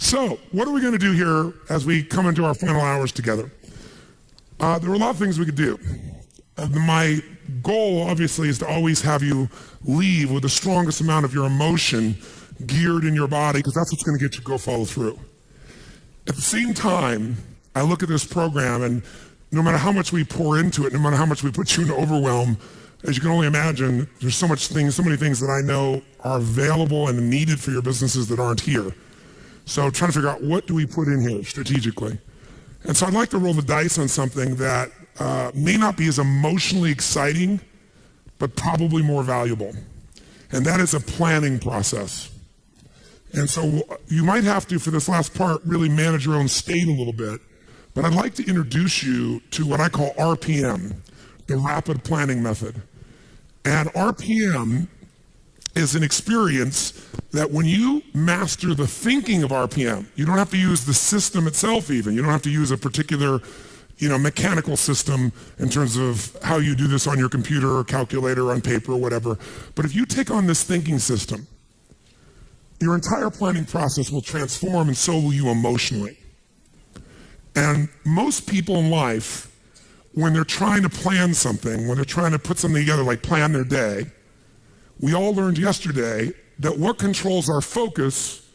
So, what are we going to do here as we come into our final hours together? There are a lot of things we could do. My goal, obviously, is to always have you leave with the strongest amount of your emotion geared in your body, because that's what's going to get you to go follow through. At the same time, I look at this program, and no matter how much we pour into it, no matter how much we put you in overwhelm, as you can only imagine, there's so many things that I know are available and needed for your businesses that aren't here. So trying to figure out, what do we put in here strategically? And so I'd like to roll the dice on something that may not be as emotionally exciting, but probably more valuable. And that is a planning process. And so you might have to, for this last part, really manage your own state a little bit. But I'd like to introduce you to what I call RPM, the Rapid Planning Method. And RPM is an experience that when you master the thinking of RPM, you don't have to use the system itself even. You don't have to use a particular mechanical system in terms of how you do this on your computer or calculator or on paper or whatever. But if you take on this thinking system, your entire planning process will transform, and so will you emotionally. And most people in life, when they're trying to plan something, when they're trying to put something together, like plan their day, we all learned yesterday that what controls our focus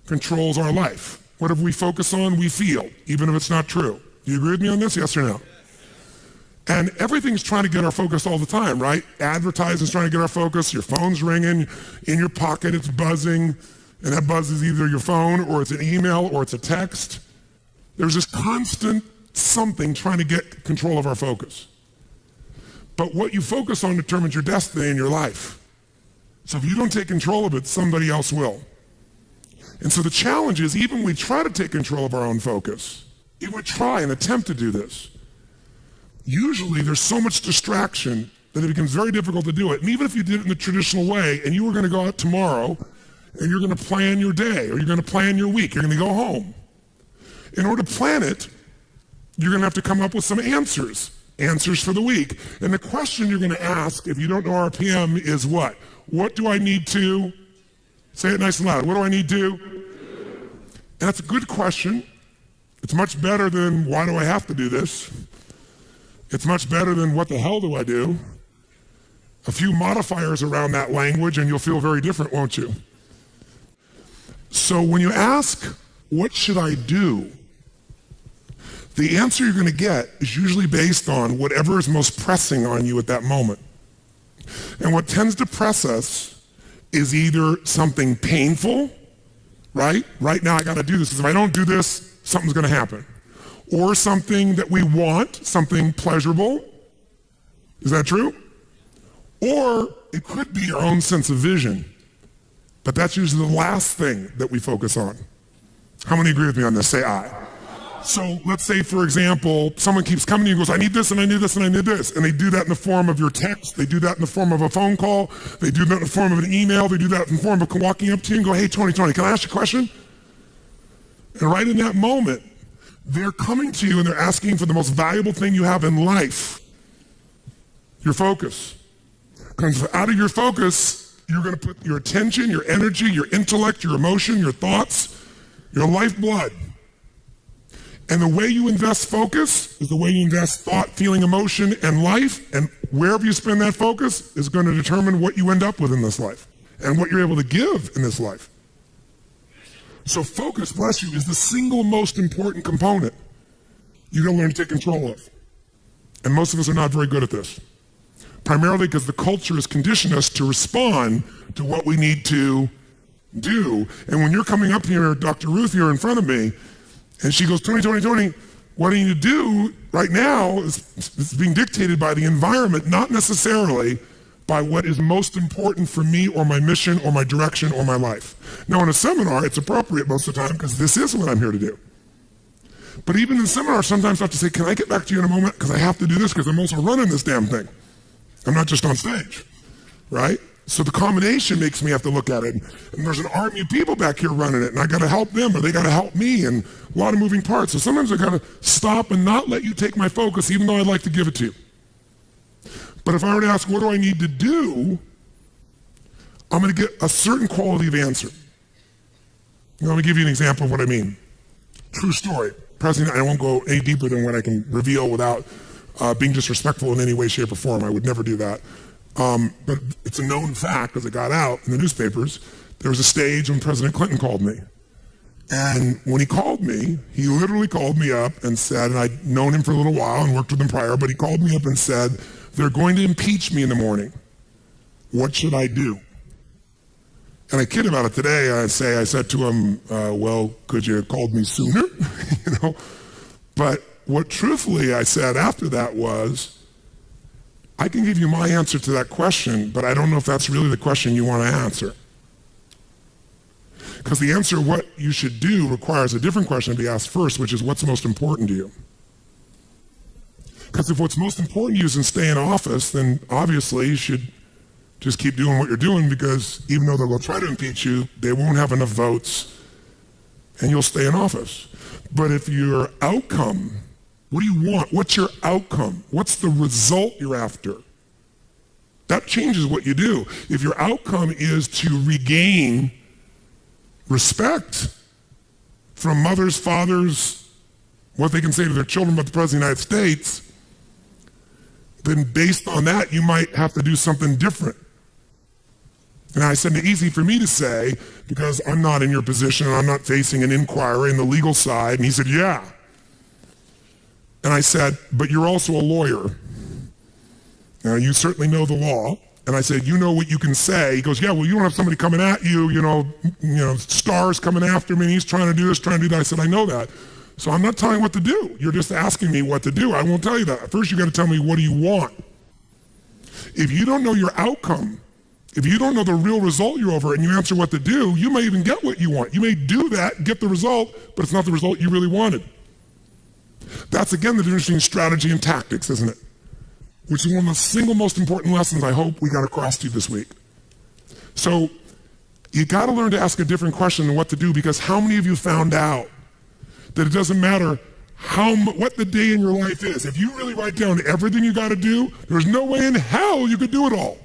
controls our life. Whatever we focus on, we feel, even if it's not true. Do you agree with me on this, yes or no? And everything's trying to get our focus all the time, right? Advertising's trying to get our focus, your phone's ringing, in your pocket it's buzzing, and that buzz is either your phone, or it's an email, or it's a text. There's this constant something trying to get control of our focus. But what you focus on determines your destiny in your life. So if you don't take control of it, somebody else will. And so the challenge is, even when we try to take control of our own focus, even we try and attempt to do this, usually there's so much distraction that it becomes very difficult to do it. And even if you did it in the traditional way, and you were going to go out tomorrow, and you're going to plan your day, or you're going to plan your week, you're going to go home. In order to plan it, you're going to have to come up with some answers for the week. And the question you're going to ask, if you don't know RPM, is what? What do I need to? Say it nice and loud. What do I need to? And that's a good question. It's much better than, why do I have to do this? It's much better than, what the hell do I do? A few modifiers around that language and you'll feel very different, won't you? So when you ask, what should I do? The answer you're going to get is usually based on whatever is most pressing on you at that moment. And what tends to press us is either something painful, right? Right now I got to do this, because if I don't do this, something's going to happen. Or something that we want, something pleasurable. Is that true? Or it could be our own sense of vision. But that's usually the last thing that we focus on. How many agree with me on this? Say aye. So let's say, for example, someone keeps coming to you and goes, I need this and I need this and I need this. And they do that in the form of your text. They do that in the form of a phone call. They do that in the form of an email. They do that in the form of walking up to you and go, hey, Tony, can I ask you a question? And right in that moment, they're coming to you and they're asking for the most valuable thing you have in life, your focus. Because out of your focus, you're going to put your attention, your energy, your intellect, your emotion, your thoughts, your lifeblood. And the way you invest focus is the way you invest thought, feeling, emotion, and life. And wherever you spend that focus is going to determine what you end up with in this life and what you're able to give in this life. So focus, bless you, is the single most important component you're going to learn to take control of. And most of us are not very good at this. Primarily because the culture has conditioned us to respond to what we need to do. And when you're coming up here, Dr. Ruth, you're in front of me, and she goes, Tony, what I need to do right now is being dictated by the environment, not necessarily by what is most important for me or my mission or my direction or my life. Now in a seminar, it's appropriate most of the time because this is what I'm here to do. But even in the seminar, sometimes I have to say, can I get back to you in a moment? Because I have to do this because I'm also running this damn thing. I'm not just on stage, right? So the combination makes me have to look at it. And there's an army of people back here running it, and I got to help them, or they got to help me, and a lot of moving parts. So sometimes I got to stop and not let you take my focus, even though I'd like to give it to you. But if I were to ask, what do I need to do? I'm going to get a certain quality of answer. Let me give you an example of what I mean. True story. President, I won't go any deeper than what I can reveal without being disrespectful in any way, shape, or form. I would never do that. But it's a known fact, because it got out in the newspapers. There was a stage when President Clinton called me. And when he called me, he literally called me up and said, and I'd known him for a little while and worked with him prior, but he called me up and said, they're going to impeach me in the morning. What should I do? And I kid about it today. I said to him, well, could you have called me sooner? But what truthfully I said after that was, I can give you my answer to that question, but I don't know if that's really the question you want to answer. Because the answer, what you should do, requires a different question to be asked first, which is what's most important to you? Because if what's most important to you is to stay in office, then obviously you should just keep doing what you're doing, because even though they'll try to impeach you, they won't have enough votes and you'll stay in office. But if your outcome, what do you want? What's your outcome? What's the result you're after? That changes what you do. If your outcome is to regain respect from mothers, fathers, what they can say to their children about the President of the United States, then based on that, you might have to do something different. And I said, it's easy for me to say, because I'm not in your position and I'm not facing an inquiry in the legal side. And he said, yeah. And I said, but you're also a lawyer. Now, you certainly know the law. And I said, you know what you can say. He goes, yeah, well, you don't have somebody coming at you, stars coming after me, and he's trying to do this, trying to do that. I said, I know that. So I'm not telling you what to do. You're just asking me what to do. I won't tell you that. First, you got to tell me, what do you want? If you don't know your outcome, if you don't know the real result you're over and you answer what to do, you may even get what you want. You may do that, get the result, but it's not the result you really wanted. That's, again, the difference between strategy and tactics, isn't it? Which is one of the single most important lessons I hope we got across to you this week. So you got to learn to ask a different question than what to do, because how many of you found out that it doesn't matter what the day in your life is? If you really write down everything you got to do, there's no way in hell you could do it all.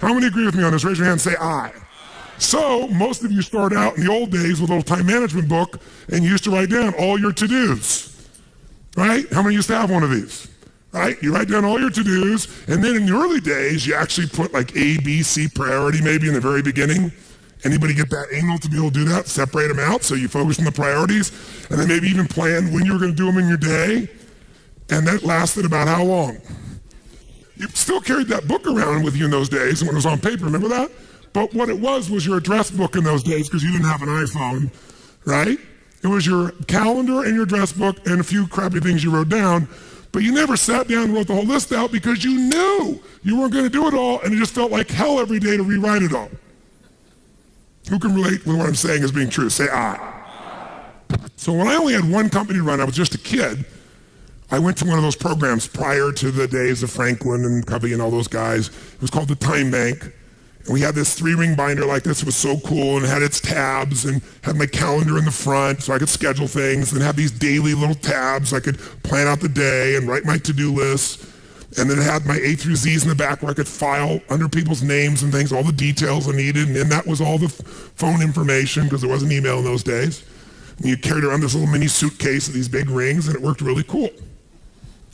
How many agree with me on this? Raise your hand and say aye. So most of you start out in the old days with a little time management book and you used to write down all your to-dos, right? How many used to have one of these? Right? You write down all your to-dos, and then in the early days, you actually put like A, B, C priority maybe in the very beginning. Anybody get that angle to be able to do that? Separate them out so you focus on the priorities, and then maybe even plan when you were going to do them in your day. And that lasted about how long? You still carried that book around with you in those days when it was on paper, remember that? But what it was your address book in those days, because you didn't have an iPhone, right? It was your calendar and your address book and a few crappy things you wrote down, but you never sat down and wrote the whole list out because you knew you weren't going to do it all, and it just felt like hell every day to rewrite it all. Who can relate with what I'm saying as being true? Say aye. So when I only had one company to run, I was just a kid, I went to one of those programs prior to the days of Franklin and Covey and all those guys. It was called the Time Bank. And we had this 3-ring binder like this. It was so cool, and it had its tabs and had my calendar in the front so I could schedule things, and have these daily little tabs. I could plan out the day and write my to-do lists. And then it had my A through Z's in the back where I could file under people's names and things, all the details I needed. And then that was all the phone information, because there wasn't email in those days. And you carried around this little mini suitcase with these big rings, and it worked really cool.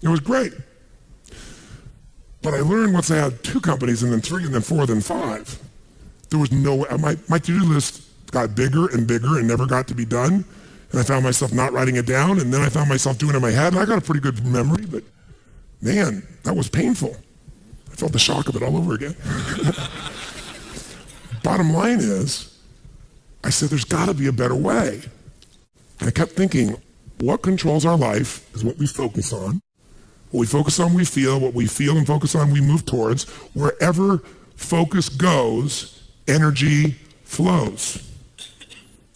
It was great. But I learned once I had 2 companies, and then 3, and then 4, then 5, there was no way. My to-do list got bigger and bigger and never got to be done. And I found myself not writing it down, and then I found myself doing it in my head. And I got a pretty good memory, but man, that was painful. I felt the shock of it all over again. Bottom line is, I said, there's got to be a better way. And I kept thinking, what controls our life is what we focus on. What we focus on, we feel. What we feel and focus on, we move towards. Wherever focus goes, energy flows.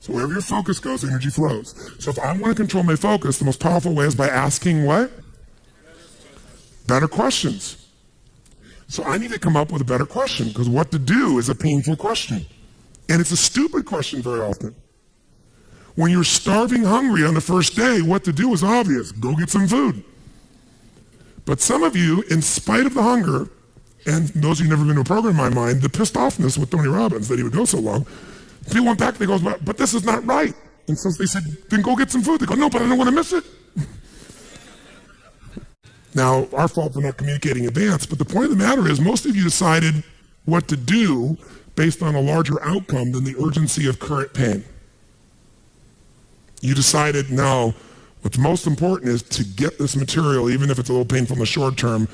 So wherever your focus goes, energy flows. So if I want to control my focus, the most powerful way is by asking what? Better questions. So I need to come up with a better question, because what to do is a painful question. And it's a stupid question very often. When you're starving hungry on the first day, what to do is obvious. Go get some food. But some of you, in spite of the hunger, and those of you who've never been to a program in my mind, the pissed offness with Tony Robbins that he would go so long, They went back, they go, but this is not right. And so they said, then go get some food. They go, no, but I don't want to miss it. Now, our fault for not communicating in advance, but the point of the matter is most of you decided what to do based on a larger outcome than the urgency of current pain. You decided, no, what's most important is to get this material, even if it's a little painful in the short term.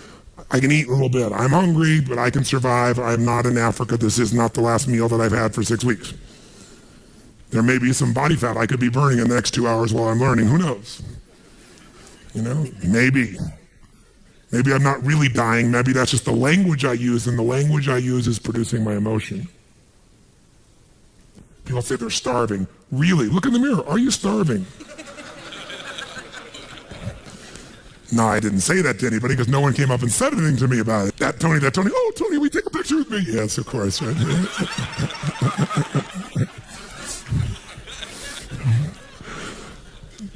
I can eat a little bit. I'm hungry, but I can survive. I'm not in Africa. This is not the last meal that I've had for 6 weeks. There may be some body fat I could be burning in the next 2 hours while I'm learning. Who knows? You know, maybe. Maybe I'm not really dying. Maybe that's just the language I use, and the language I use is producing my emotion. People say they're starving. Really? Look in the mirror. Are you starving? No, I didn't say that to anybody because no one came up and said anything to me about it. That Tony. Oh, Tony, will you take a picture with me? Yes, of course. Right?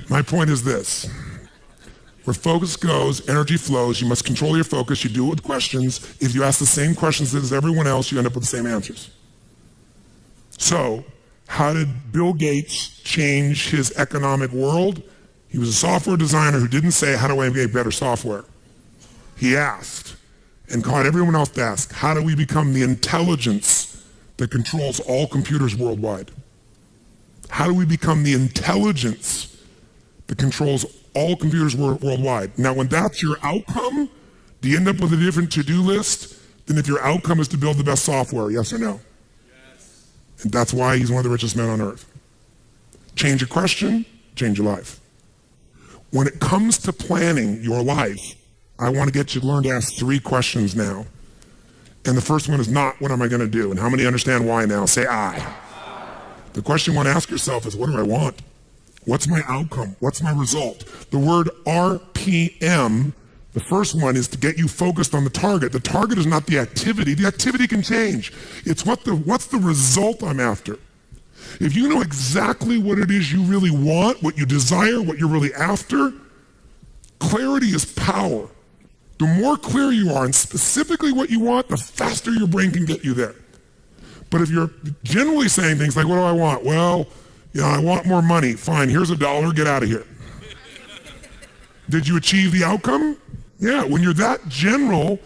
My point is this. Where focus goes, energy flows. You must control your focus. You do it with questions. If you ask the same questions as everyone else, you end up with the same answers. So, how did Bill Gates change his economic world? He was a software designer who didn't say, how do I make better software? He asked, and caught everyone else to ask, how do we become the intelligence that controls all computers worldwide? How do we become the intelligence that controls all computers worldwide? Now, when that's your outcome, do you end up with a different to-do list than if your outcome is to build the best software? Yes or no? Yes. And that's why he's one of the richest men on earth. Change a question, change your life. When it comes to planning your life, I want to get you to learn to ask 3 questions now. And the first one is not, what am I going to do? And how many understand why now? Say I. The question you want to ask yourself is, what do I want? What's my outcome? What's my result? The word RPM, the first one, is to get you focused on the target. The target is not the activity. The activity can change. It's what's the result I'm after. If you know exactly what it is you really want, what you desire, what you're really after, clarity is power. The more clear you are and specifically what you want, the faster your brain can get you there. But if you're generally saying things like, what do I want? Well, you know, I want more money. Fine, here's $1, get out of here. Did you achieve the outcome? Yeah, when you're that general,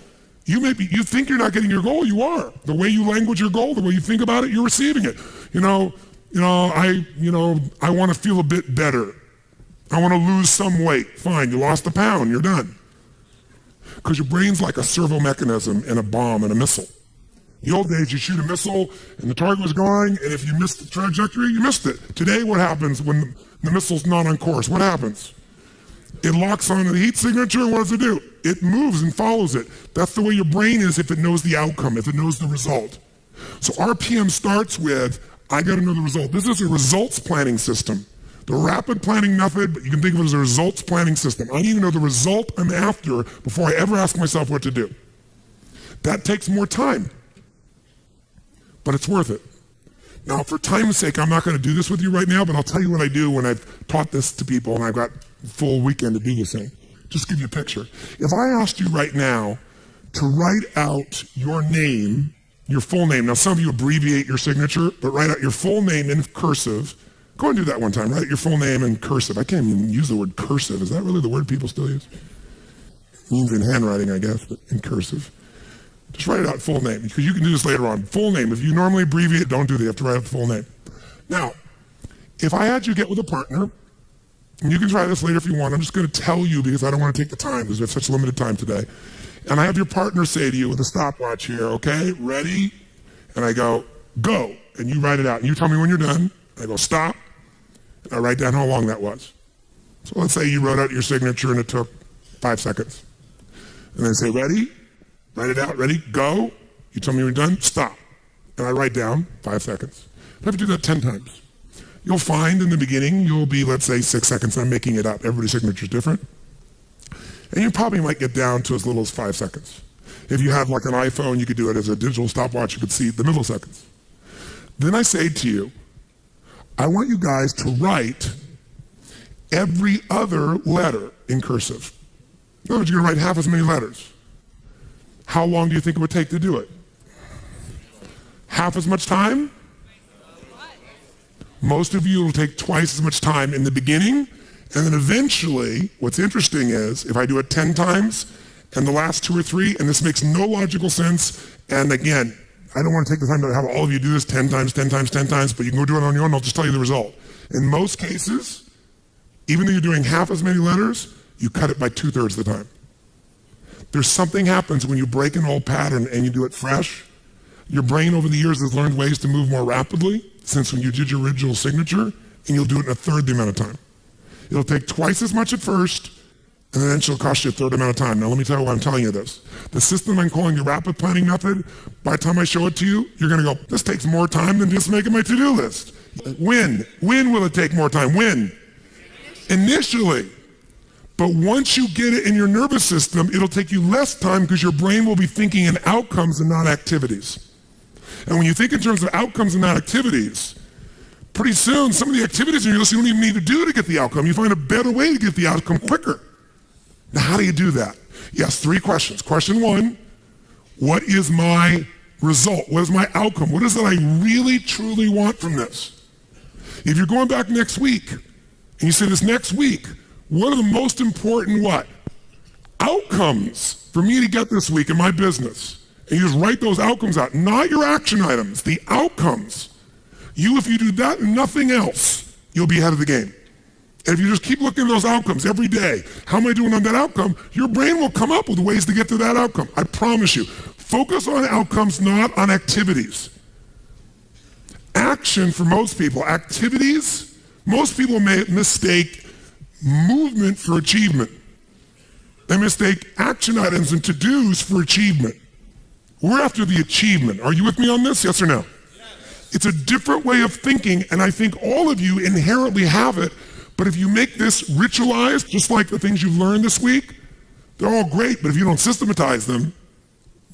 you think you're not getting your goal, you are. The way you language your goal, the way you think about it, you're receiving it. I want to feel a bit better. I want to lose some weight. Fine, you lost a pound, you're done. Because your brain's like a servo mechanism in a bomb and a missile. The old days, you shoot a missile and the target was going, and if you missed the trajectory, you missed it. Today, what happens when the missile's not on course? What happens? It locks onto the heat signature, and what does it do? It moves and follows it. That's the way your brain is if it knows the outcome, if it knows the result. So RPM starts with, I got to know the result. This is a results planning system. The rapid planning method, but you can think of it as a results planning system. I need to know the result I'm after before I ever ask myself what to do. That takes more time, but it's worth it. Now, for time's sake, I'm not going to do this with you right now, but I'll tell you what I do when I've taught this to people and I've got a full weekend to do this thing. Just give you a picture. If I asked you right now to write out your name, your full name. Now, some of you abbreviate your signature, but write out your full name in cursive. Go and do that one time. Write your full name in cursive. I can't even use the word cursive. Is that really the word people still use? It means in handwriting, I guess, but in cursive. Just write it out full name, because you can do this later on. Full name. If you normally abbreviate, don't do that. You have to write out the full name. Now, if I had you get with a partner, and you can try this later if you want. I'm just going to tell you because I don't want to take the time because we have such limited time today. And I have your partner say to you with a stopwatch here, okay, ready? And I go, go. And you write it out. And you tell me when you're done. I go, stop. And I write down how long that was. So let's say you wrote out your signature and it took 5 seconds. And I say, ready? Write it out. Ready? Go. You tell me when you're done. Stop. And I write down 5 seconds. I have to do that 10 times. You'll find in the beginning, you'll be, let's say, 6 seconds. I'm making it up. Everybody's signature is different. And you probably might get down to as little as 5 seconds. If you have like an iPhone, you could do it as a digital stopwatch. You could see the milliseconds. Then I say to you, I want you guys to write every other letter in cursive. In other words, you're going to write half as many letters. How long do you think it would take to do it? Half as much time? Most of you will take twice as much time in the beginning, and then eventually, what's interesting is, if I do it 10 times, and the last 2 or 3, and this makes no logical sense, and again, I don't want to take the time to have all of you do this 10 times, 10 times, 10 times, but you can go do it on your own, I'll just tell you the result. In most cases, even though you're doing half as many letters, you cut it by 2/3 of the time. There's something happens when you break an old pattern and you do it fresh. Your brain over the years has learned ways to move more rapidly since when you did your original signature, and you'll do it in 1/3 the amount of time. It'll take twice as much at first, and then it'll cost you 1/3 amount of time. Now let me tell you why I'm telling you this. The system I'm calling your rapid planning method, by the time I show it to you, you're gonna go, this takes more time than just making my to-do list. When will it take more time? When? Initially. But once you get it in your nervous system, it'll take you less time because your brain will be thinking in outcomes and not activities. And when you think in terms of outcomes and not activities, pretty soon some of the activities in your list you don't even need to do to get the outcome. You find a better way to get the outcome quicker. Now, how do you do that? Yes, 3 questions. Question 1, what is my result? What is my outcome? What is it I really, truly want from this? If you're going back next week, and you say this next week, what are the most important what? Outcomes for me to get this week in my business. And you just write those outcomes out, not your action items, the outcomes. If you do that and nothing else, you'll be ahead of the game. And if you just keep looking at those outcomes every day, how am I doing on that outcome? Your brain will come up with ways to get to that outcome. I promise you. Focus on outcomes, not on activities. Action for most people, activities, most people mistake movement for achievement. They mistake action items and to-dos for achievement. We're after the achievement. Are you with me on this? Yes or no? Yes. It's a different way of thinking, and I think all of you inherently have it, but if you make this ritualized, just like the things you've learned this week, they're all great, but if you don't systematize them,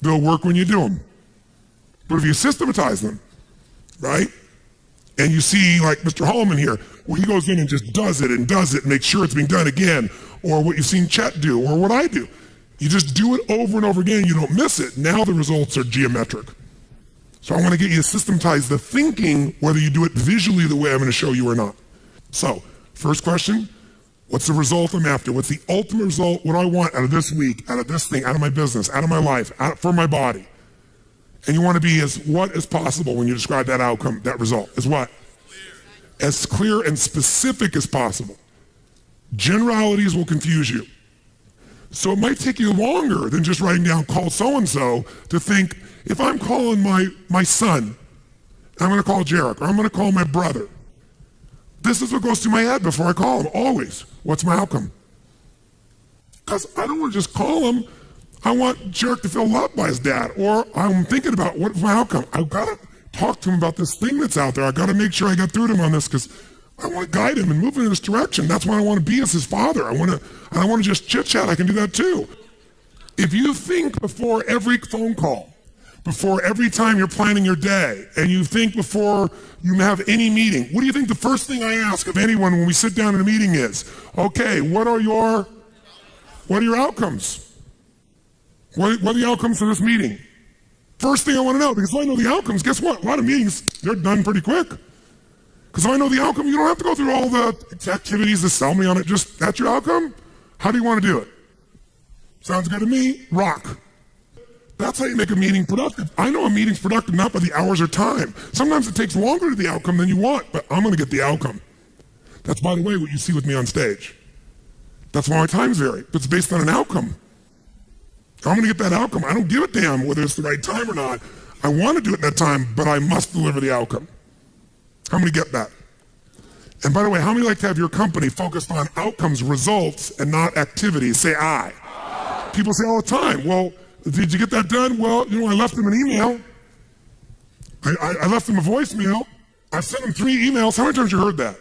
they'll work when you do them. But if you systematize them, right? And you see like Mr. Hallman here, where he goes in and just does it and makes sure it's being done again, or what you've seen Chet do, or what I do. You just do it over and over again, you don't miss it. Now the results are geometric. So I want to get you to systematize the thinking, whether you do it visually the way I'm going to show you or not. So, first question, what's the result I'm after? What's the ultimate result? What do I want out of this week, out of this thing, out of my business, out of my life, for my body? And you want to be as what as possible when you describe that outcome, that result. As what? As clear and specific as possible. Generalities will confuse you. So it might take you longer than just writing down call so-and-so to think, if I'm calling my son, I'm going to call Jarek, or I'm going to call my brother. This is what goes through my head before I call him, always. What's my outcome? Because I don't want to just call him. I want Jarek to feel loved by his dad, or I'm thinking about what's my outcome. I've got to talk to him about this thing that's out there. I've got to make sure I get through to him on this because I want to guide him and move him in this direction. That's why I want to be as his father. I want to just chit-chat. I can do that too. If you think before every phone call, before every time you're planning your day, and you think before you have any meeting, what do you think the first thing I ask of anyone when we sit down in a meeting is? Okay, what are your outcomes? What are the outcomes for this meeting? First thing I want to know, because if I know the outcomes, guess what? A lot of meetings, they're done pretty quick. Because if I know the outcome, you don't have to go through all the activities to sell me on it. Just, that's your outcome? How do you want to do it? Sounds good to me. Rock. That's how you make a meeting productive. I know a meeting's productive not by the hours or time. Sometimes it takes longer to the outcome than you want, but I'm going to get the outcome. That's, by the way, what you see with me on stage. That's why my times vary. But it's based on an outcome. I'm going to get that outcome. I don't give a damn whether it's the right time or not. I want to do it in that time, but I must deliver the outcome. How many get that? And by the way, how many like to have your company focused on outcomes, results, and not activities? Say I. People say all the time, well, did you get that done? Well, I left them an email. I left them a voicemail. I've sent them 3 emails. How many times have you heard that?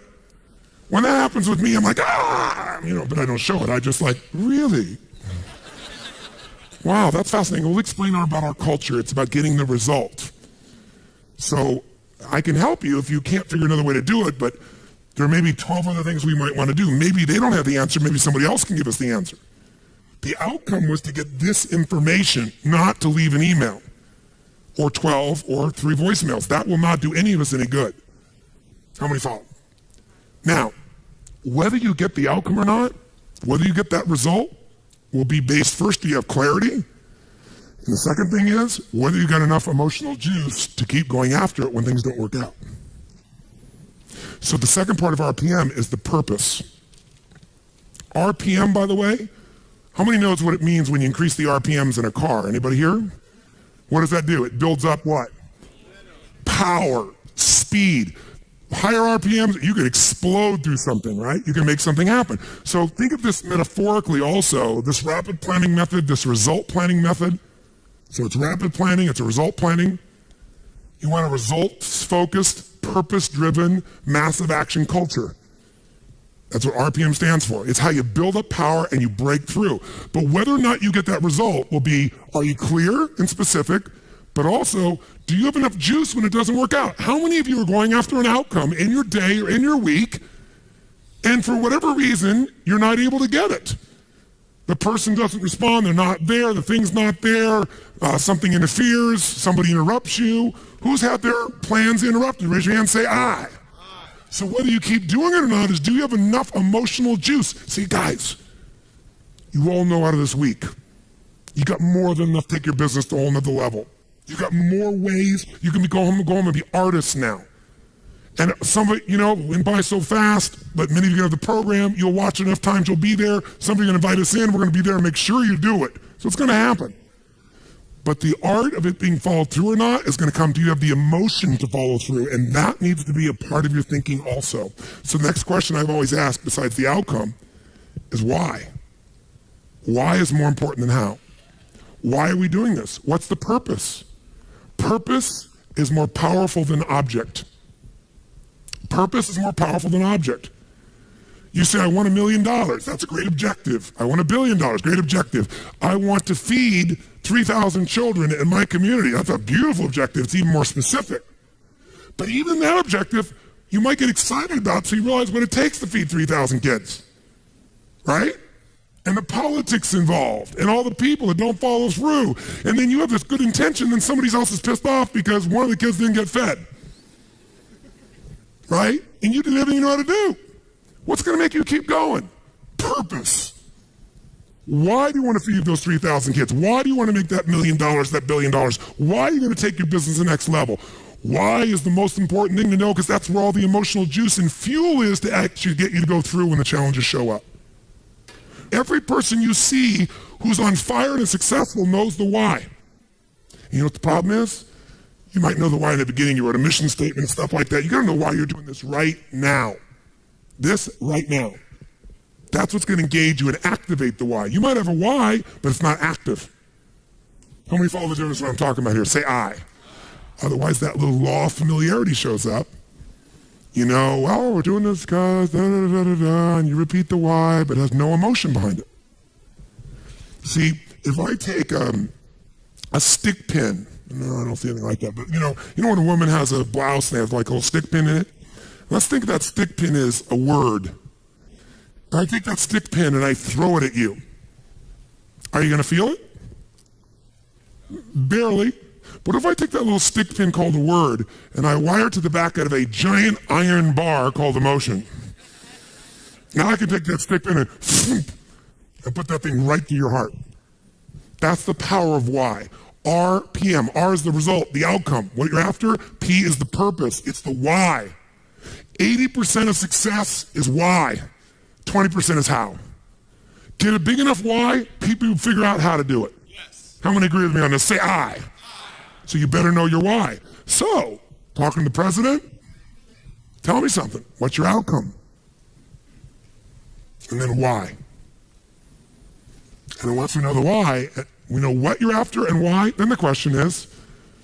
When that happens with me, I'm like, but I don't show it. I just like, really? Wow, that's fascinating. We'll explain about our culture. It's about getting the result. So I can help you if you can't figure another way to do it, but there may be 12 other things we might want to do. Maybe they don't have the answer. Maybe somebody else can give us the answer. The outcome was to get this information, not to leave an email or 12 or 3 voicemails. That will not do any of us any good. How many follow? Now, whether you get the outcome or not, whether you get that result, will be based first, do you have clarity? And the second thing is, whether you got enough emotional juice to keep going after it when things don't work out. So the second part of RPM is the purpose. RPM, by the way, how many knows what it means when you increase the RPMs in a car? Anybody here? What does that do? It builds up what? Power, speed. Higher RPMs, you can explode through something, right? You can make something happen. So think of this metaphorically also, this rapid planning method, this result planning method. So it's rapid planning, it's a result planning. You want a results-focused, purpose-driven, massive action culture. That's what RPM stands for. It's how you build up power and you break through. But whether or not you get that result will be, are you clear and specific? But also, do you have enough juice when it doesn't work out? How many of you are going after an outcome in your day or in your week, and for whatever reason, you're not able to get it? The person doesn't respond, they're not there, the thing's not there, something interferes, somebody interrupts you. Who's had their plans interrupted? Raise your hand and say, I. So whether you keep doing it or not is, do you have enough emotional juice? See, guys, you all know out of this week, you got more than enough to take your business to a whole nother level. You got more ways. You can go home and be artists now. And some of it, went by so fast, but many of you have the program. You'll watch it enough times, you'll be there. Somebody's going to invite us in. We're going to be there and make sure you do it. So it's going to happen. But the art of it being followed through or not is going to come to you have the emotion to follow through, and that needs to be a part of your thinking also. So the next question I've always asked, besides the outcome, is why? Why is more important than how? Why are we doing this? What's the purpose? Purpose is more powerful than object. Purpose is more powerful than object. You say, I want $1 million. That's a great objective. I want $1 billion. Great objective. I want to feed 3,000 children in my community. That's a beautiful objective. It's even more specific. But even that objective, you might get excited about, so you realize what it takes to feed 3,000 kids. Right? And the politics involved, and all the people that don't follow through. And then you have this good intention, and somebody else is pissed off because one of the kids didn't get fed. Right? And you did everything you know how to do. What's going to make you keep going? Purpose. Why do you want to feed those 3,000 kids? Why do you want to make that $1 million, that $1 billion? Why are you going to take your business to the next level? Why is the most important thing to know? Because that's where all the emotional juice and fuel is to actually get you to go through when the challenges show up. Every person you see who's on fire and is successful knows the why. You know what the problem is? You might know the why in the beginning. You wrote a mission statement and stuff like that. You got to know why you're doing this right now. This right now. That's what's going to engage you and activate the why. You might have a why, but it's not active. How many follow the difference what I'm talking about here? Say I. Otherwise, that little law of familiarity shows up. Well, we're doing this because da-da-da-da-da, and you repeat the why, but it has no emotion behind it. See, if I take a stick pin, no, I don't see anything like that, but you know when a woman has a blouse and they have like a little stick pin in it? Let's think that stick pin is a word. I take that stick pin and I throw it at you. Are you going to feel it? Barely. But if I take that little stick pin called a word and I wire it to the back of a giant iron bar called emotion, now I can take that stick pin and put that thing right to your heart. That's the power of why. RPM. R is the result, the outcome. What you're after, P is the purpose. It's the why. 80% of success is why. 20% is how. Get a big enough why, people will figure out how to do it. Yes. How many agree with me on this? Say I. So you better know your why. So, talking to the president, tell me something. What's your outcome? And then why? And then once we know the why, we know what you're after and why, then the question is,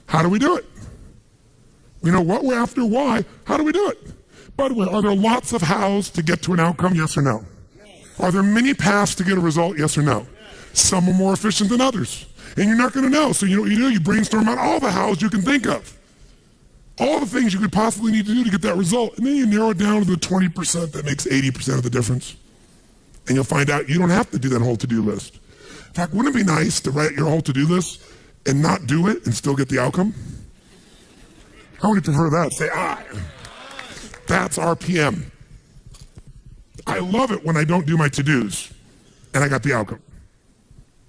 how do we do it? We know what we're after, why, how do we do it? By the way, are there lots of hows to get to an outcome, yes or no? Are there many paths to get a result, yes or no? Some are more efficient than others. And you're not going to know. So you know what you do? You brainstorm out all the hows you can think of. All the things you could possibly need to do to get that result. And then you narrow it down to the 20% that makes 80% of the difference. And you'll find out you don't have to do that whole to-do list. In fact, wouldn't it be nice to write your whole to-do list and not do it and still get the outcome? How many prefer that? Say I. That's RPM. I love it when I don't do my to-dos and I got the outcome.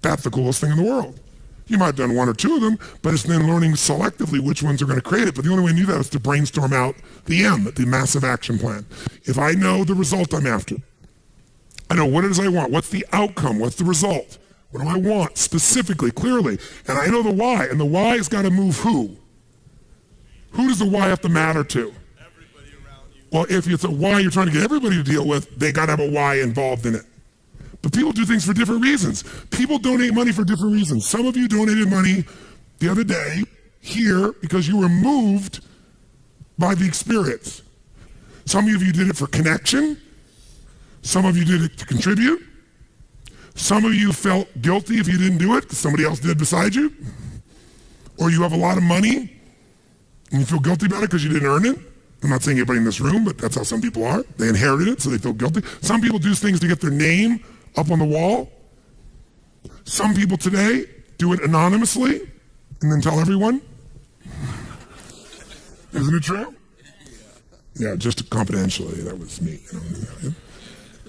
That's the coolest thing in the world. You might have done one or two of them, but it's then learning selectively which ones are going to create it. But the only way to do that is to brainstorm out the M, the massive action plan. If I know the result I'm after, I know what it is I want, what's the outcome, what's the result, what do I want specifically, clearly, and I know the why, and the why has got to move who? Who does the why have to matter to? Everybody around you. Well, if it's a why you're trying to get everybody to deal with, they got to have a why involved in it. But people do things for different reasons. People donate money for different reasons. Some of you donated money the other day here because you were moved by the experience. Some of you did it for connection. Some of you did it to contribute. Some of you felt guilty if you didn't do it because somebody else did beside you. Or you have a lot of money and you feel guilty about it because you didn't earn it. I'm not saying anybody in this room, but that's how some people are. They inherited it, so they feel guilty. Some people do things to get their name up on the wall. Some people today do it anonymously and then tell everyone. Isn't it true? Yeah, just confidentially. That was me.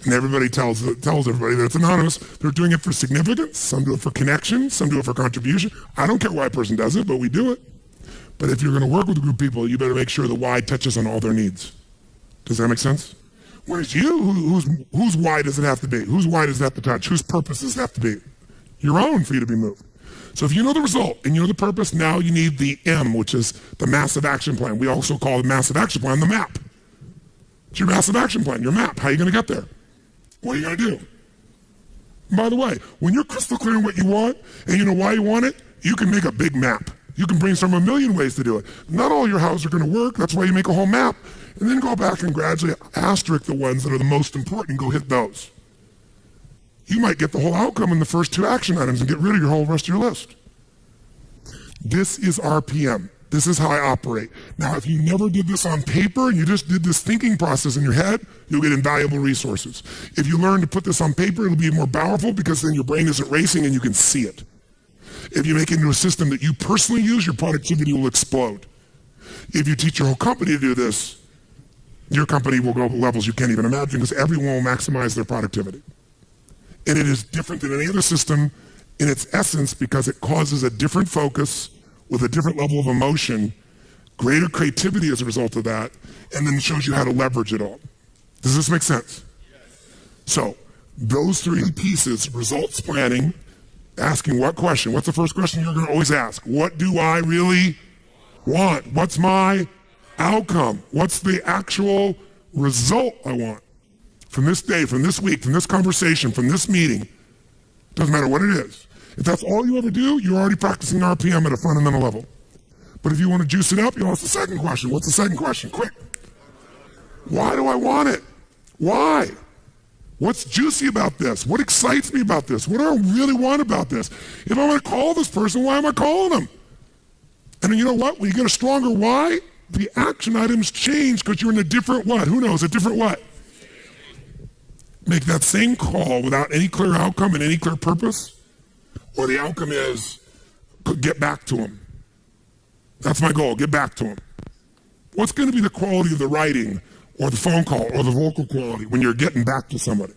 And everybody tells everybody that it's anonymous. They're doing it for significance. Some do it for connection. Some do it for contribution. I don't care why a person does it, but we do it. But if you're going to work with a group of people, you better make sure the why touches on all their needs. Does that make sense? When it's you, whose why does it have to be? Whose why does it have to touch? Whose purpose does it have to be? Your own for you to be moved. So if you know the result and you know the purpose, now you need the M, which is the massive action plan. We also call the massive action plan the map. It's your massive action plan, your map. How are you going to get there? What are you going to do? And by the way, when you're crystal clear on what you want and you know why you want it, you can make a big map. You can brainstorm a million ways to do it. Not all your houses are going to work. That's why you make a whole map. And then go back and gradually asterisk the ones that are the most important and go hit those. You might get the whole outcome in the first two action items and get rid of your whole rest of your list. This is RPM. This is how I operate. Now, if you never did this on paper and you just did this thinking process in your head, you'll get invaluable resources. If you learn to put this on paper, it'll be more powerful because then your brain isn't racing and you can see it. If you make it into a system that you personally use, your productivity will explode. If you teach your whole company to do this, your company will go to levels you can't even imagine because everyone will maximize their productivity. And it is different than any other system in its essence because it causes a different focus with a different level of emotion, greater creativity as a result of that, and then shows you how to leverage it all. Does this make sense? Yes. So those three pieces, results planning, asking what question? What's the first question you're going to always ask? What do I really want? What's my outcome? What's the actual result I want? From this day, from this week, from this conversation, from this meeting, doesn't matter what it is. If that's all you ever do, you're already practicing RPM at a fundamental level. But if you want to juice it up, you ask the second question. What's the second question? Quick. Why do I want it? Why? What's juicy about this? What excites me about this? What do I really want about this? If I'm going to call this person, why am I calling them? And then you know what? When you get a stronger why, the action items change because you're in a different what? Who knows? A different what? Make that same call without any clear outcome and any clear purpose, or the outcome is get back to him. That's my goal, get back to him. What's going to be the quality of the writing or the phone call or the vocal quality when you're getting back to somebody?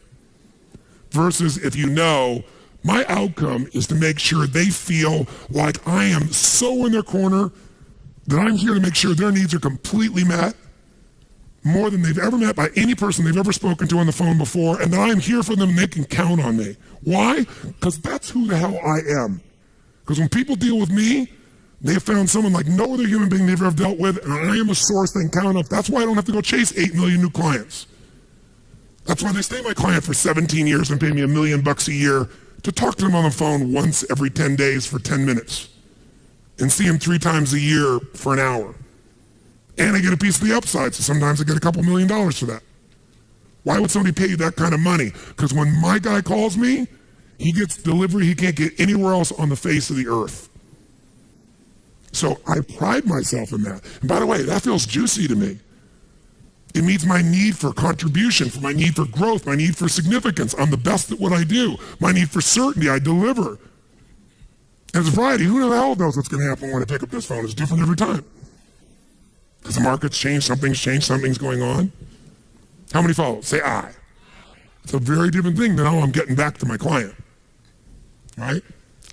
Versus if you know my outcome is to make sure they feel like I am so in their corner that I'm here to make sure their needs are completely met, more than they've ever met by any person they've ever spoken to on the phone before, and that I'm here for them and they can count on me. Why? Because that's who the hell I am. Because when people deal with me, they have found someone like no other human being they've ever dealt with, and I am a source they can count on. That's why I don't have to go chase 8 million new clients. That's why they stay my client for 17 years and pay me $1 million a year to talk to them on the phone once every 10 days for 10 minutes and see them 3 times a year for an hour. And I get a piece of the upside, so sometimes I get a couple $1 million for that. Why would somebody pay you that kind of money? Because when my guy calls me, he gets delivery he can't get anywhere else on the face of the earth. So I pride myself in that. And by the way, that feels juicy to me. It meets my need for contribution, for my need for growth, my need for significance. I'm the best at what I do. My need for certainty, I deliver. And it's a variety. Who the hell knows what's going to happen when I pick up this phone? It's different every time. Because the market's changed, something's going on. How many follow? Say I. It's a very different thing than, oh, I'm getting back to my client, right?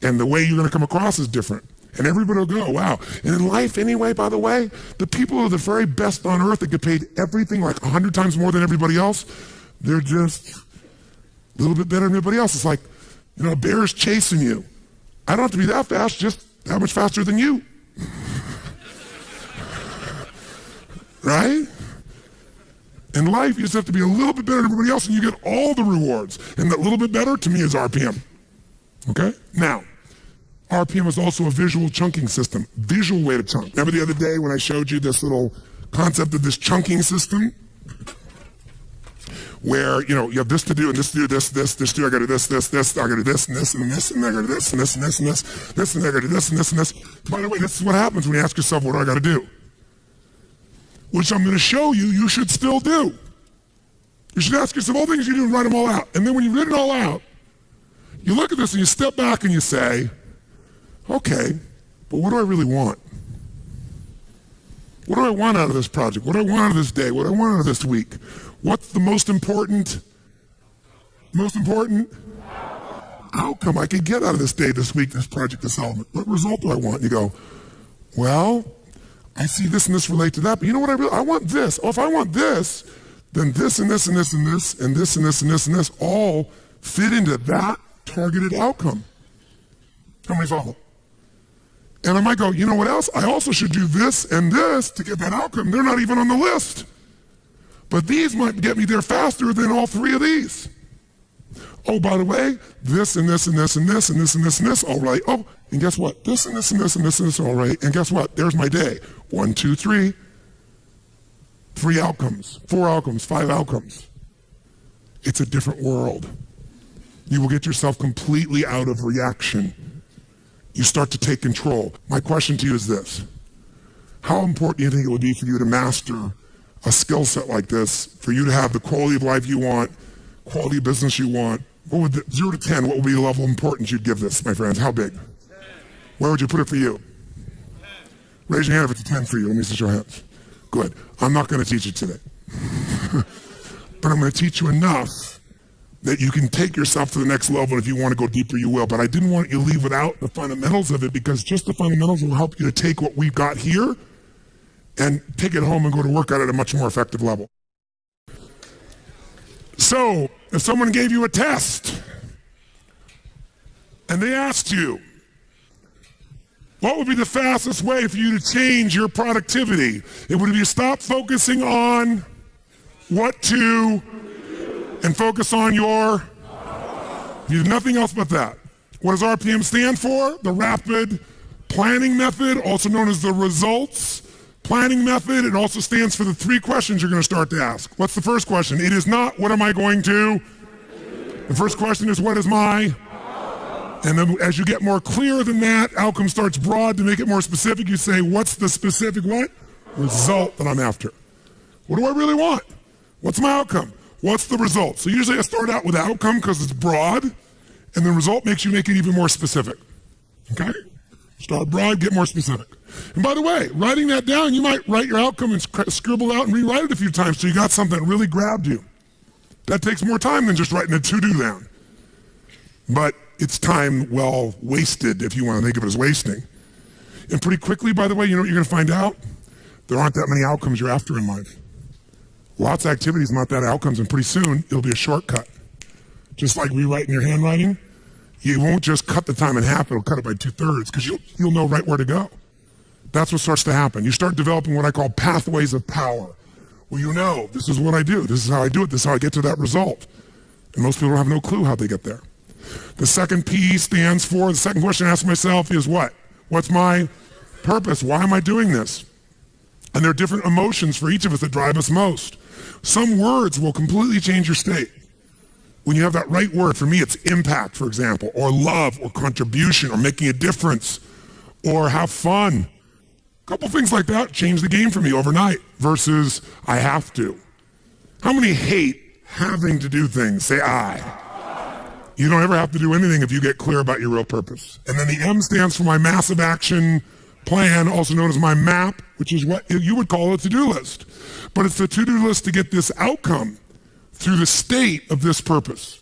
And the way you're going to come across is different. And everybody will go, wow. And in life anyway, by the way, the people who are the very best on earth that get paid everything like 100 times more than everybody else, they're just a little bit better than everybody else. It's like, a bear's chasing you. I don't have to be that fast, just that much faster than you. Right? In life, you just have to be a little bit better than everybody else and you get all the rewards. And that little bit better, to me, is RPM. Okay? Now, RPM is also a visual chunking system. Visual way to chunk. Remember the other day when I showed you this little concept of this chunking system? Where, you have this to do, and this to do, this to do, I gotta do this, I gotta do this, and this, and this, and I gotta do this, and this, and this, and this, and I gotta do this, and this, and this. By the way, this is what happens when you ask yourself, what do I gotta do? Which I'm gonna show you, you should still do. You should ask yourself all things you do and write them all out. And then when you've written it all out, you look at this and you step back and you say, okay, but what do I really want? What do I want out of this project? What do I want out of this day? What do I want out of this week? What's the most important outcome I could get out of this day, this week, this project, this element? What result do I want? And you go, well, I see this and this relate to that, but you know what I want this. Oh, if I want this, then this and this and this and this and this and this and this and this all fit into that targeted outcome. How many follow? And I might go, you know what else? I also should do this and this to get that outcome. They're not even on the list. But these might get me there faster than all three of these. Oh, by the way, this and this and this and this and this and this and this, all right. Oh, and guess what? This and this and this and this and this, all right. And guess what? There's my day. 1, 2, 3. 3 outcomes, 4 outcomes, 5 outcomes. It's a different world. You will get yourself completely out of reaction. You start to take control. My question to you is this. How important do you think it would be for you to master a skill set like this, for you to have the quality of life you want, quality of business you want? What would 0 to 10, what would be the level of importance you'd give this, my friends? How big? 10. Where would you put it for you? 10. Raise your hand if it's a 10 for you. Let me see your hands. Good. I'm not going to teach you today. But I'm going to teach you enough that you can take yourself to the next level. If you want to go deeper, you will. But I didn't want you to leave without the fundamentals of it, because just the fundamentals will help you to take what we've got here and take it home and go to work at it at a much more effective level. So, if someone gave you a test and they asked you, what would be the fastest way for you to change your productivity? It would be to stop focusing on what to and focus on your, you do nothing else but that. What does RPM stand for? The Rapid Planning Method, also known as the Results Planning Method. It also stands for the 3 questions you're going to start to ask. What's the first question? It is not, what am I going to? The first question is, what is my? And then as you get more clear than that, outcome starts broad. To make it more specific, you say, what's the specific what? Result that I'm after. What do I really want? What's my outcome? What's the result? So usually I start out with outcome because it's broad, and the result makes you make it even more specific. Okay? Start broad, get more specific. And by the way, writing that down, you might write your outcome and scribble out and rewrite it a few times so you got something that really grabbed you. That takes more time than just writing a to-do down. But it's time well wasted, if you want to think of it as wasting. And pretty quickly, by the way, you know what you're going to find out? There aren't that many outcomes you're after in life. Lots of activities, not that outcomes, and pretty soon it'll be a shortcut. Just like rewriting your handwriting, you won't just cut the time in half, it'll cut it by 2/3 because you'll know right where to go. That's what starts to happen. You start developing what I call pathways of power. Well, you know, this is what I do, this is how I do it, this is how I get to that result. And most people have no clue how they get there. The second P stands for, the second question I ask myself is what? What's my purpose? Why am I doing this? And there are different emotions for each of us that drive us most. Some words will completely change your state. When you have that right word, for me it's impact, for example, or love, or contribution, or making a difference, or have fun. A couple things like that change the game for me overnight versus I have to. How many hate having to do things? Say I. You don't ever have to do anything if you get clear about your real purpose. And then the M stands for my massive action plan, also known as my map, which is what you would call a to-do list. But it's the to-do list to get this outcome through the state of this purpose.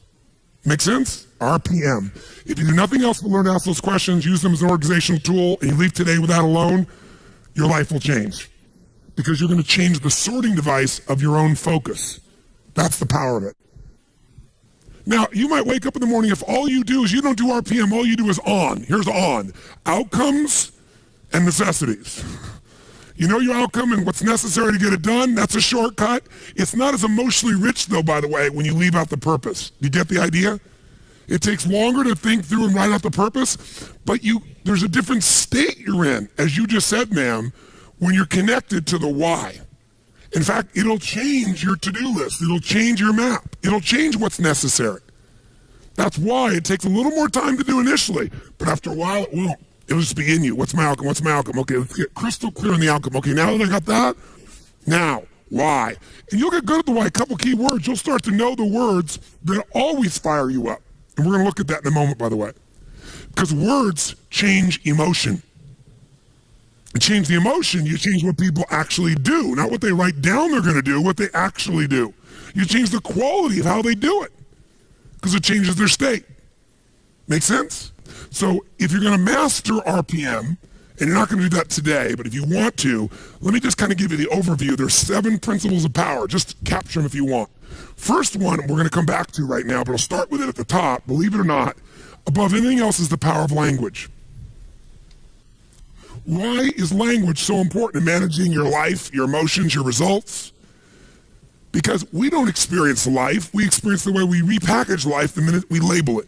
Make sense? RPM. If you do nothing else but learn to ask those questions, use them as an organizational tool, and you leave today with that alone, your life will change. Because you're going to change the sorting device of your own focus. That's the power of it. Now, you might wake up in the morning, if all you do is you don't do RPM, all you do is on. Here's on. Outcomes and necessities. You know your outcome and what's necessary to get it done? That's a shortcut. It's not as emotionally rich, though, by the way, when you leave out the purpose. You get the idea? It takes longer to think through and write out the purpose, but there's a different state you're in, as you just said, ma'am, when you're connected to the why. In fact, it'll change your to-do list. It'll change your map. It'll change what's necessary. That's why it takes a little more time to do initially, but after a while it won't. It'll just be in you. What's my outcome? What's my outcome? Okay, let's get crystal clear on the outcome. Okay, now that I got that, now, why? And you'll get good at the why. A couple key words. You'll start to know the words that always fire you up. And we're going to look at that in a moment, by the way. Because words change emotion. And change the emotion, you change what people actually do. Not what they write down they're going to do, what they actually do. You change the quality of how they do it. Because it changes their state. Make sense? So if you're going to master RPM, and you're not going to do that today, but if you want to, let me just kind of give you the overview. There's 7 principles of power. Just capture them if you want. First one we're going to come back to right now, but I'll start with it at the top. Believe it or not, above anything else is the power of language. Why is language so important in managing your life, your emotions, your results? Because we don't experience life. We experience the way we repackage life the minute we label it.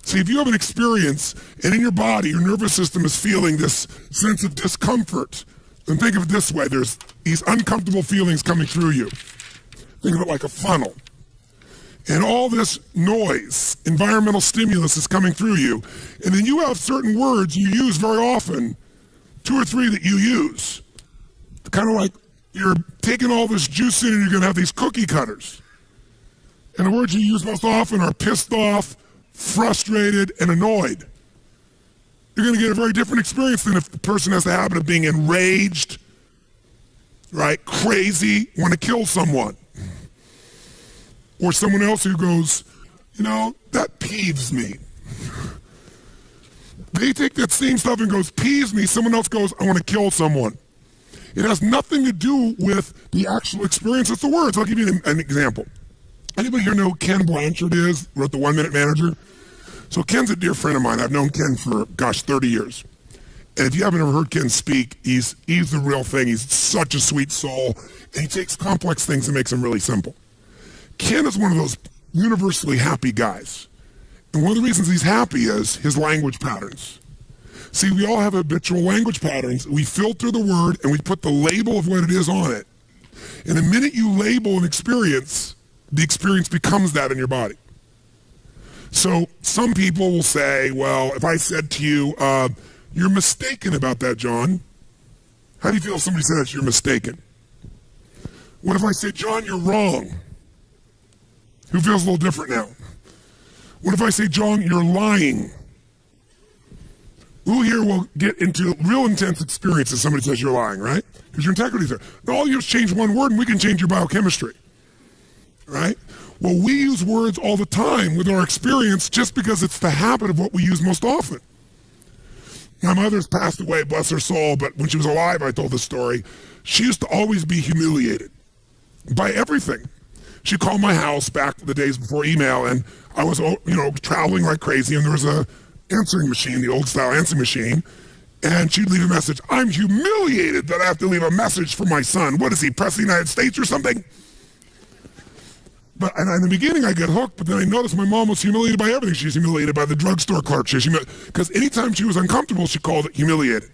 See, if you have an experience and in your body, your nervous system is feeling this sense of discomfort, then think of it this way. There's these uncomfortable feelings coming through you. Think of it like a funnel. And all this noise, environmental stimulus is coming through you. And then you have certain words you use very often, 2 or 3 that you use. Kind of like you're taking all this juice in and you're going to have these cookie cutters. And the words you use most often are pissed off, frustrated, and annoyed. You're going to get a very different experience than if the person has the habit of being enraged, right, crazy, want to kill someone. Or someone else who goes, you know, that peeves me. They take that same stuff and goes, peeves me. Someone else goes, I want to kill someone. It has nothing to do with the actual experience. It's the words. I'll give you an example. Anybody here know who Ken Blanchard is? Wrote the 1 Minute Manager. So Ken's a dear friend of mine. I've known Ken for, 30 years. And if you haven't ever heard Ken speak, he's the real thing. He's such a sweet soul. And he takes complex things and makes them really simple. Ken is one of those universally happy guys. And one of the reasons he's happy is his language patterns. See, we all have habitual language patterns. We filter the word and we put the label of what it is on it. And the minute you label an experience, the experience becomes that in your body. So some people will say, well, if I said to you, you're mistaken about that, John. How do you feel if somebody says you're mistaken? What if I say, John, you're wrong? Who feels a little different now? What if I say, John, you're lying? Who here will get into real intense experience if somebody says you're lying, right? Because your integrity's there. Now, all you have to change one word and we can change your biochemistry, right? Well, we use words all the time with our experience just because it's the habit of what we use most often. My mother's passed away, bless her soul, but when she was alive, I told this story. She used to always be humiliated by everything. She'd call my house back the days before email, and I was, traveling like crazy, and there was a answering machine, the old style answering machine, and she'd leave a message. I'm humiliated that I have to leave a message for my son. What is he, President of the United States or something? And in the beginning I get hooked, but then I noticed my mom was humiliated by everything. She's humiliated by the drugstore clerk. Because anytime she was uncomfortable, she called it humiliated.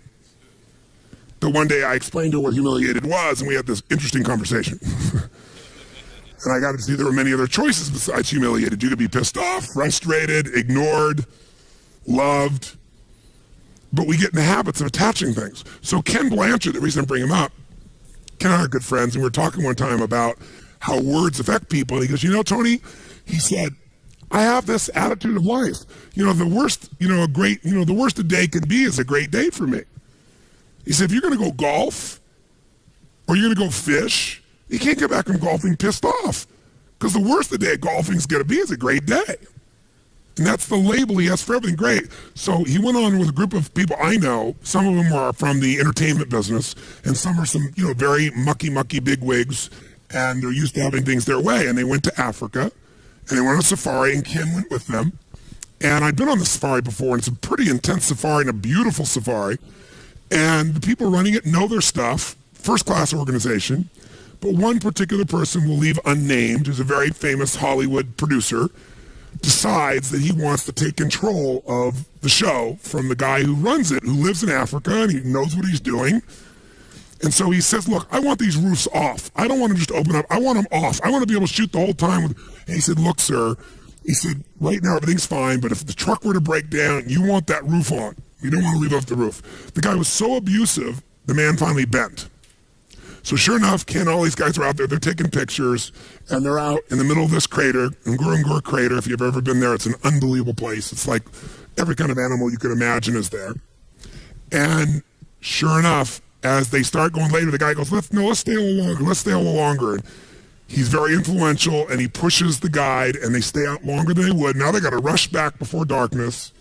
But one day I explained to her what humiliated was, and we had this interesting conversation. And I got to see there were many other choices besides humiliated. You could be pissed off, frustrated, ignored, loved. But we get in the habits of attaching things. So Ken Blanchard, the reason I bring him up, Ken and I are good friends, and we were talking one time about how words affect people. And he goes, Tony, he said, I have this attitude of life. The worst, the worst a day could be is a great day for me. He said, if you're going to go golf or you're going to go fish, you can't get back from golfing pissed off, because the worst a day of golfing is going to be is a great day. And that's the label he has for everything. Great. So he went on with a group of people I know. Some of them are from the entertainment business, and some are some, very mucky bigwigs, and they're used to having things their way. And they went to Africa, and they went on a safari, and Ken went with them. And I'd been on the safari before, and it's a pretty intense safari and a beautiful safari. And the people running it know their stuff, first-class organization. But one particular person we'll leave unnamed, who's a very famous Hollywood producer, decides that he wants to take control of the show from the guy who runs it, who lives in Africa, and he knows what he's doing. And so he says, look, I want these roofs off. I don't want them just to open up. I want them off. I want to be able to shoot the whole time. And he said, look, sir, he said, right now everything's fine, but if the truck were to break down, you want that roof on. You don't want to leave off the roof. The guy was so abusive, the man finally bent. So sure enough, Ken, all these guys are out there, they're taking pictures, and they're out in the middle of this crater, Ngorongoro crater. If you've ever been there, it's an unbelievable place. It's like every kind of animal you could imagine is there. And sure enough, as they start going later, the guy goes, let's stay a little longer. And he's very influential, and he pushes the guide, and they stay out longer than they would. Now they got to rush back before darkness,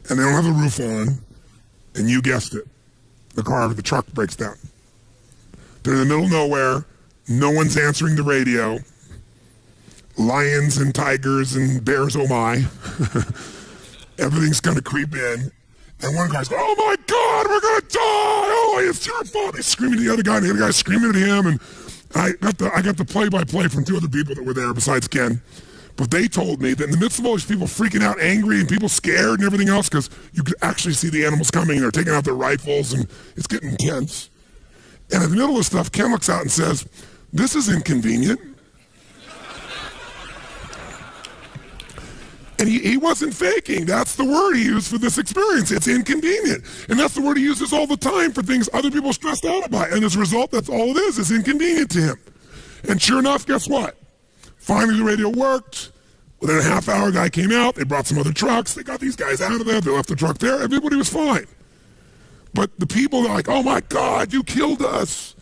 and they don't have the roof on, and you guessed it, the truck breaks down. They're in the middle of nowhere. No one's answering the radio. Lions and tigers and bears, oh my. Everything's going to creep in. And one guy's going, oh my God, we're going to die. Oh, it's your fault. He's screaming at the other guy, and the other guy's screaming at him. And I got the play-by-play from two other people that were there besides Ken. But they told me that in the midst of all these people freaking out, angry, and people scared and everything else, because you could actually see the animals coming, and they're taking out their rifles, and it's getting intense. And in the middle of stuff, Ken looks out and says, this is inconvenient. And he wasn't faking. That's the word he used for this experience. It's inconvenient. And that's the word he uses all the time for things other people are stressed out about. And as a result, that's all it is. It's inconvenient to him. And sure enough, guess what? Finally, the radio worked. Within a half hour, a guy came out. They brought some other trucks. They got these guys out of there. They left the truck there. Everybody was fine. But the people are like, oh my God, you killed us.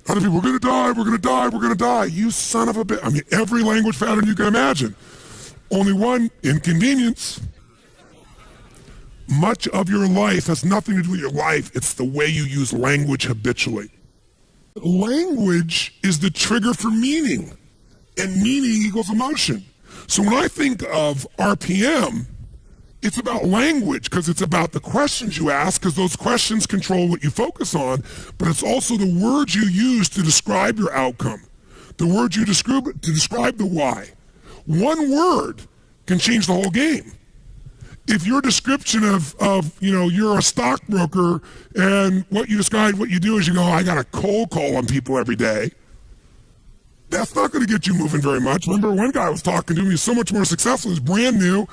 Other people, we're going to die, we're going to die, we're going to die. You son of a bitch. I mean, every language pattern you can imagine. Only one, inconvenience. Much of your life has nothing to do with your life. It's the way you use language habitually. Language is the trigger for meaning, and meaning equals emotion. So when I think of RPM, it's about language, because it's about the questions you ask, because those questions control what you focus on, but it's also the words you use to describe your outcome, the words you describe to describe the why. One word can change the whole game. If your description of you're a stockbroker, and what you describe, what you do is you go, I got a cold call on people every day, that's not going to get you moving very much. Remember, one guy was talking to me, he's so much more successful, he's brand new,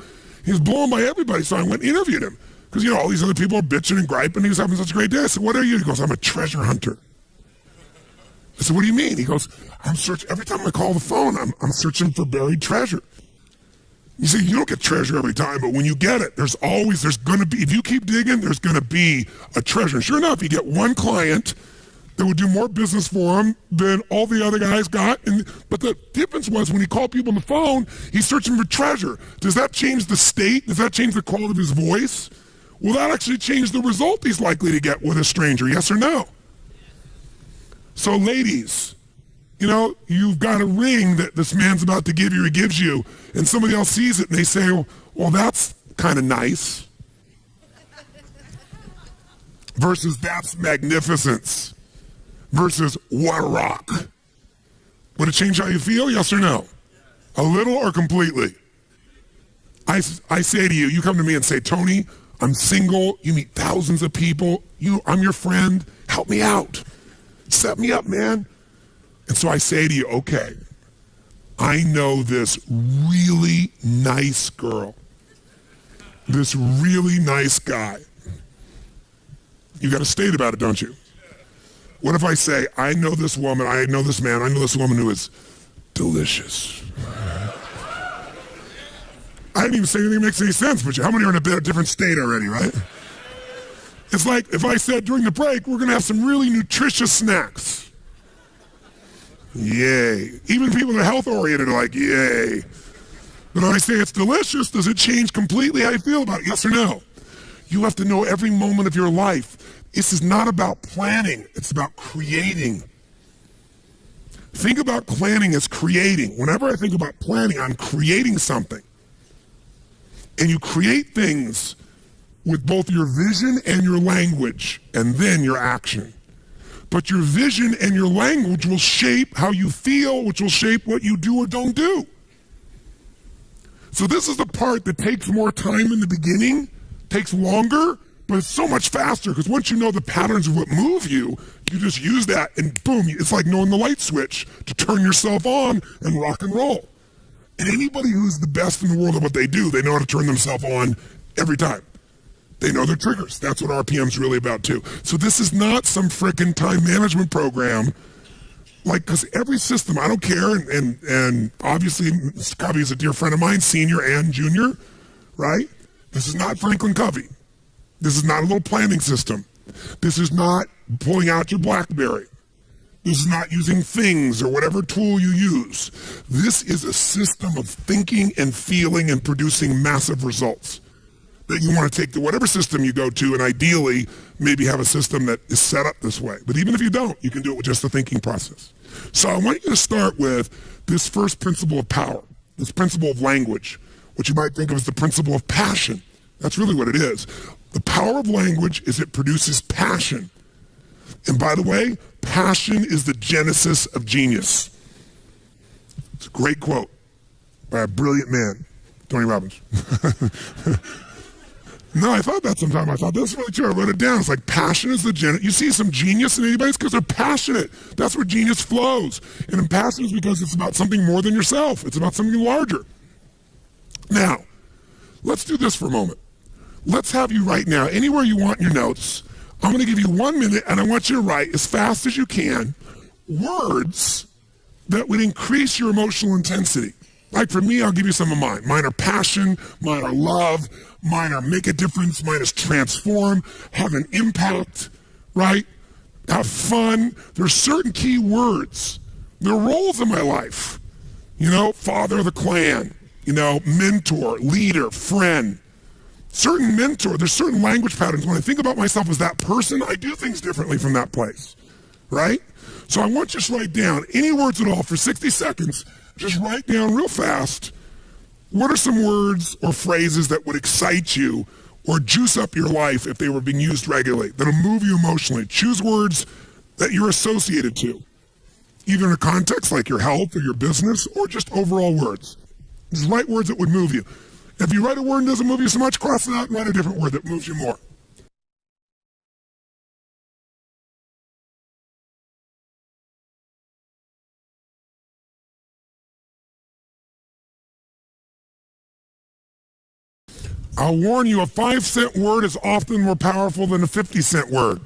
he was blown by everybody, so I went and interviewed him. Because, all these other people are bitching and griping, he was having such a great day. I said, what are you? He goes, I'm a treasure hunter. I said, what do you mean? He goes, I'm searching, every time I call the phone, I'm searching for buried treasure. You see, you don't get treasure every time, but when you get it, there's going to be, if you keep digging, there's going to be a treasure. And sure enough, you get one client that would do more business for him than all the other guys got. But the difference was when he called people on the phone, he's searching for treasure. Does that change the state? Does that change the quality of his voice? Will that actually change the result he's likely to get with a stranger? Yes or no? So ladies, you've got a ring that this man's about to give you, he gives you, and somebody else sees it and they say, well, that's kind of nice. Versus that's magnificence. Versus what a rock. Would it change how you feel? Yes or no? A little or completely? I say to you, you come to me and say, Tony, I'm single, you meet thousands of people, I'm your friend, help me out. Set me up, man. And so I say to you, okay, I know this really nice girl, this really nice guy. You got a state about it, don't you? What if I say, I know this woman, I know this man, I know this woman who is delicious. I didn't even say anything that makes any sense, but how many are in a different state already, right? It's like if I said during the break, we're going to have some really nutritious snacks. Yay. Even people that are health-oriented are like, yay. But when I say it's delicious, does it change completely how you feel about it? Yes or no? You have to know every moment of your life. This is not about planning. It's about creating. Think about planning as creating. Whenever I think about planning, I'm creating something. And you create things with both your vision and your language, and then your action. But your vision and your language will shape how you feel, which will shape what you do or don't do. So this is the part that takes more time in the beginning, takes longer, but it's so much faster because once you know the patterns of what move you, you just use that and boom, it's like knowing the light switch to turn yourself on and rock and roll. And anybody who's the best in the world at what they do, they know how to turn themselves on every time. They know their triggers. That's what RPM's really about too. So this is not some frickin' time management program. Like, because every system, I don't care, and obviously Covey is a dear friend of mine, senior and junior, right? This is not Franklin Covey. This is not a little planning system. This is not pulling out your BlackBerry. This is not using things or whatever tool you use. This is a system of thinking and feeling and producing massive results that you want to take to whatever system you go to, and ideally maybe have a system that is set up this way. But even if you don't, you can do it with just the thinking process. So I want you to start with this first principle of power, this principle of language, which you might think of as the principle of passion. That's really what it is. The power of language is it produces passion. And by the way, passion is the genesis of genius. It's a great quote by a brilliant man, Tony Robbins. No, I thought that sometime. I thought that's really true. I wrote it down. It's like passion is the genesis. You see some genius in anybody, it's because they're passionate. That's where genius flows. And passion is because it's about something more than yourself. It's about something larger. Now, let's do this for a moment. Let's have you write now, anywhere you want in your notes. I'm going to give you 1 minute, and I want you to write as fast as you can words that would increase your emotional intensity. Like for me, I'll give you some of mine. Mine are passion, mine are love, mine are make a difference, mine is transform, have an impact, right? Have fun. There's certain key words. There are roles in my life. You know, father of the clan, you know, mentor, leader, friend. Certain mentor, there's certain language patterns. When I think about myself as that person, I do things differently from that place, right? So I want you to write down any words at all for 60 seconds. Just write down real fast, what are some words or phrases that would excite you or juice up your life if they were being used regularly, that'll move you emotionally. Choose words that you're associated to, either in a context like your health or your business or just overall words. Just write words that would move you. If you write a word that doesn't move you so much, cross it out and write a different word that moves you more. I'll warn you, a 5-cent word is often more powerful than a 50-cent word.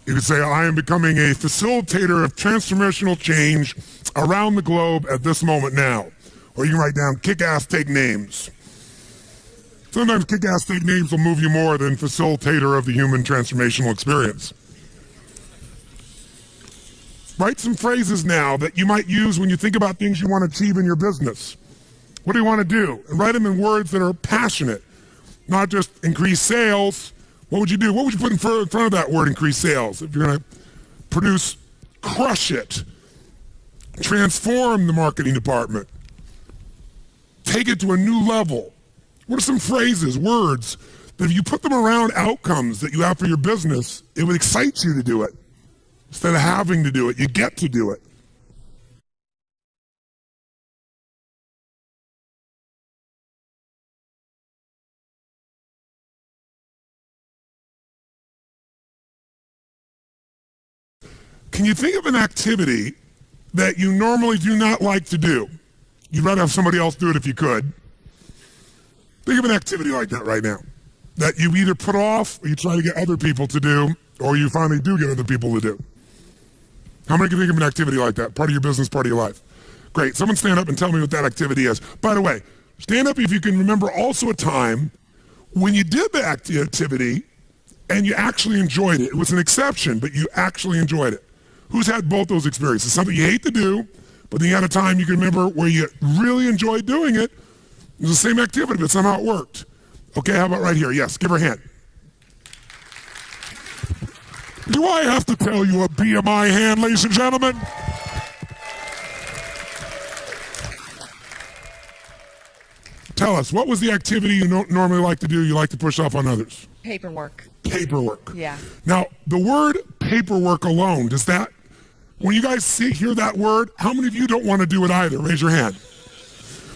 You could say, I am becoming a facilitator of transformational change around the globe at this moment now. Or you can write down, kick-ass, take names. Sometimes kick-ass, take names will move you more than facilitator of the human transformational experience. Write some phrases now that you might use when you think about things you want to achieve in your business. What do you want to do? And write them in words that are passionate, not just increase sales. What would you do? What would you put in front of that word, increase sales? If you're going to produce, crush it, transform the marketing department, take it to a new level. What are some phrases, words, that if you put them around outcomes that you have for your business, it would excite you to do it. Instead of having to do it, you get to do it. Can you think of an activity that you normally do not like to do? You'd rather have somebody else do it if you could. Think of an activity like that right now, that you either put off or you try to get other people to do, or you finally do get other people to do. How many can think of an activity like that? Part of your business, part of your life. Great. Someone stand up and tell me what that activity is. By the way, Stand up if you can remember also a time when you did the activity and you actually enjoyed it. It was an exception, but you actually enjoyed it. Who's had both those experiences? Something you hate to do, but then you had a time you can remember where you really enjoyed doing it. It was the same activity, but somehow it worked. Okay, how about right here? Yes, give her a hand. Do I have to tell you a BMI hand, ladies and gentlemen? Tell us, what was the activity you normally like to do, you like to push off on others? Paperwork. Paperwork. Yeah. Now, the word paperwork alone, does that, when you guys hear that word, how many of you don't want to do it either? Raise your hand.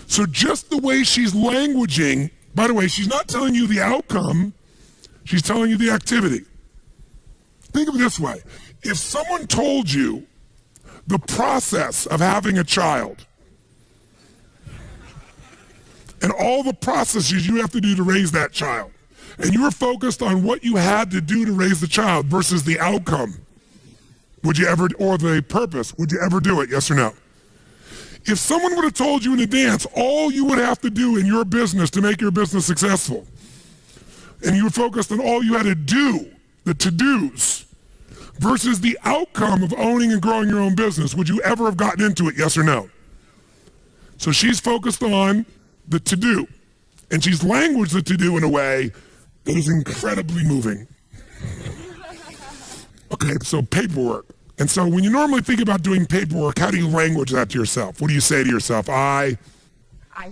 So just the way she's languaging, by the way, she's not telling you the outcome, she's telling you the activity. Think of it this way. If someone told you the process of having a child and all the processes you have to do to raise that child, and you were focused on what you had to do to raise the child versus the outcome, would you ever, or the purpose, would you ever do it, yes or no? If someone would have told you in advance all you would have to do in your business to make your business successful, and you were focused on all you had to do, the to-dos, versus the outcome of owning and growing your own business, would you ever have gotten into it, yes or no? So she's focused on the to-do, and she's languaged the to-do in a way that is incredibly moving. Okay, so paperwork. And so when you normally think about doing paperwork, how do you language that to yourself? What do you say to yourself? I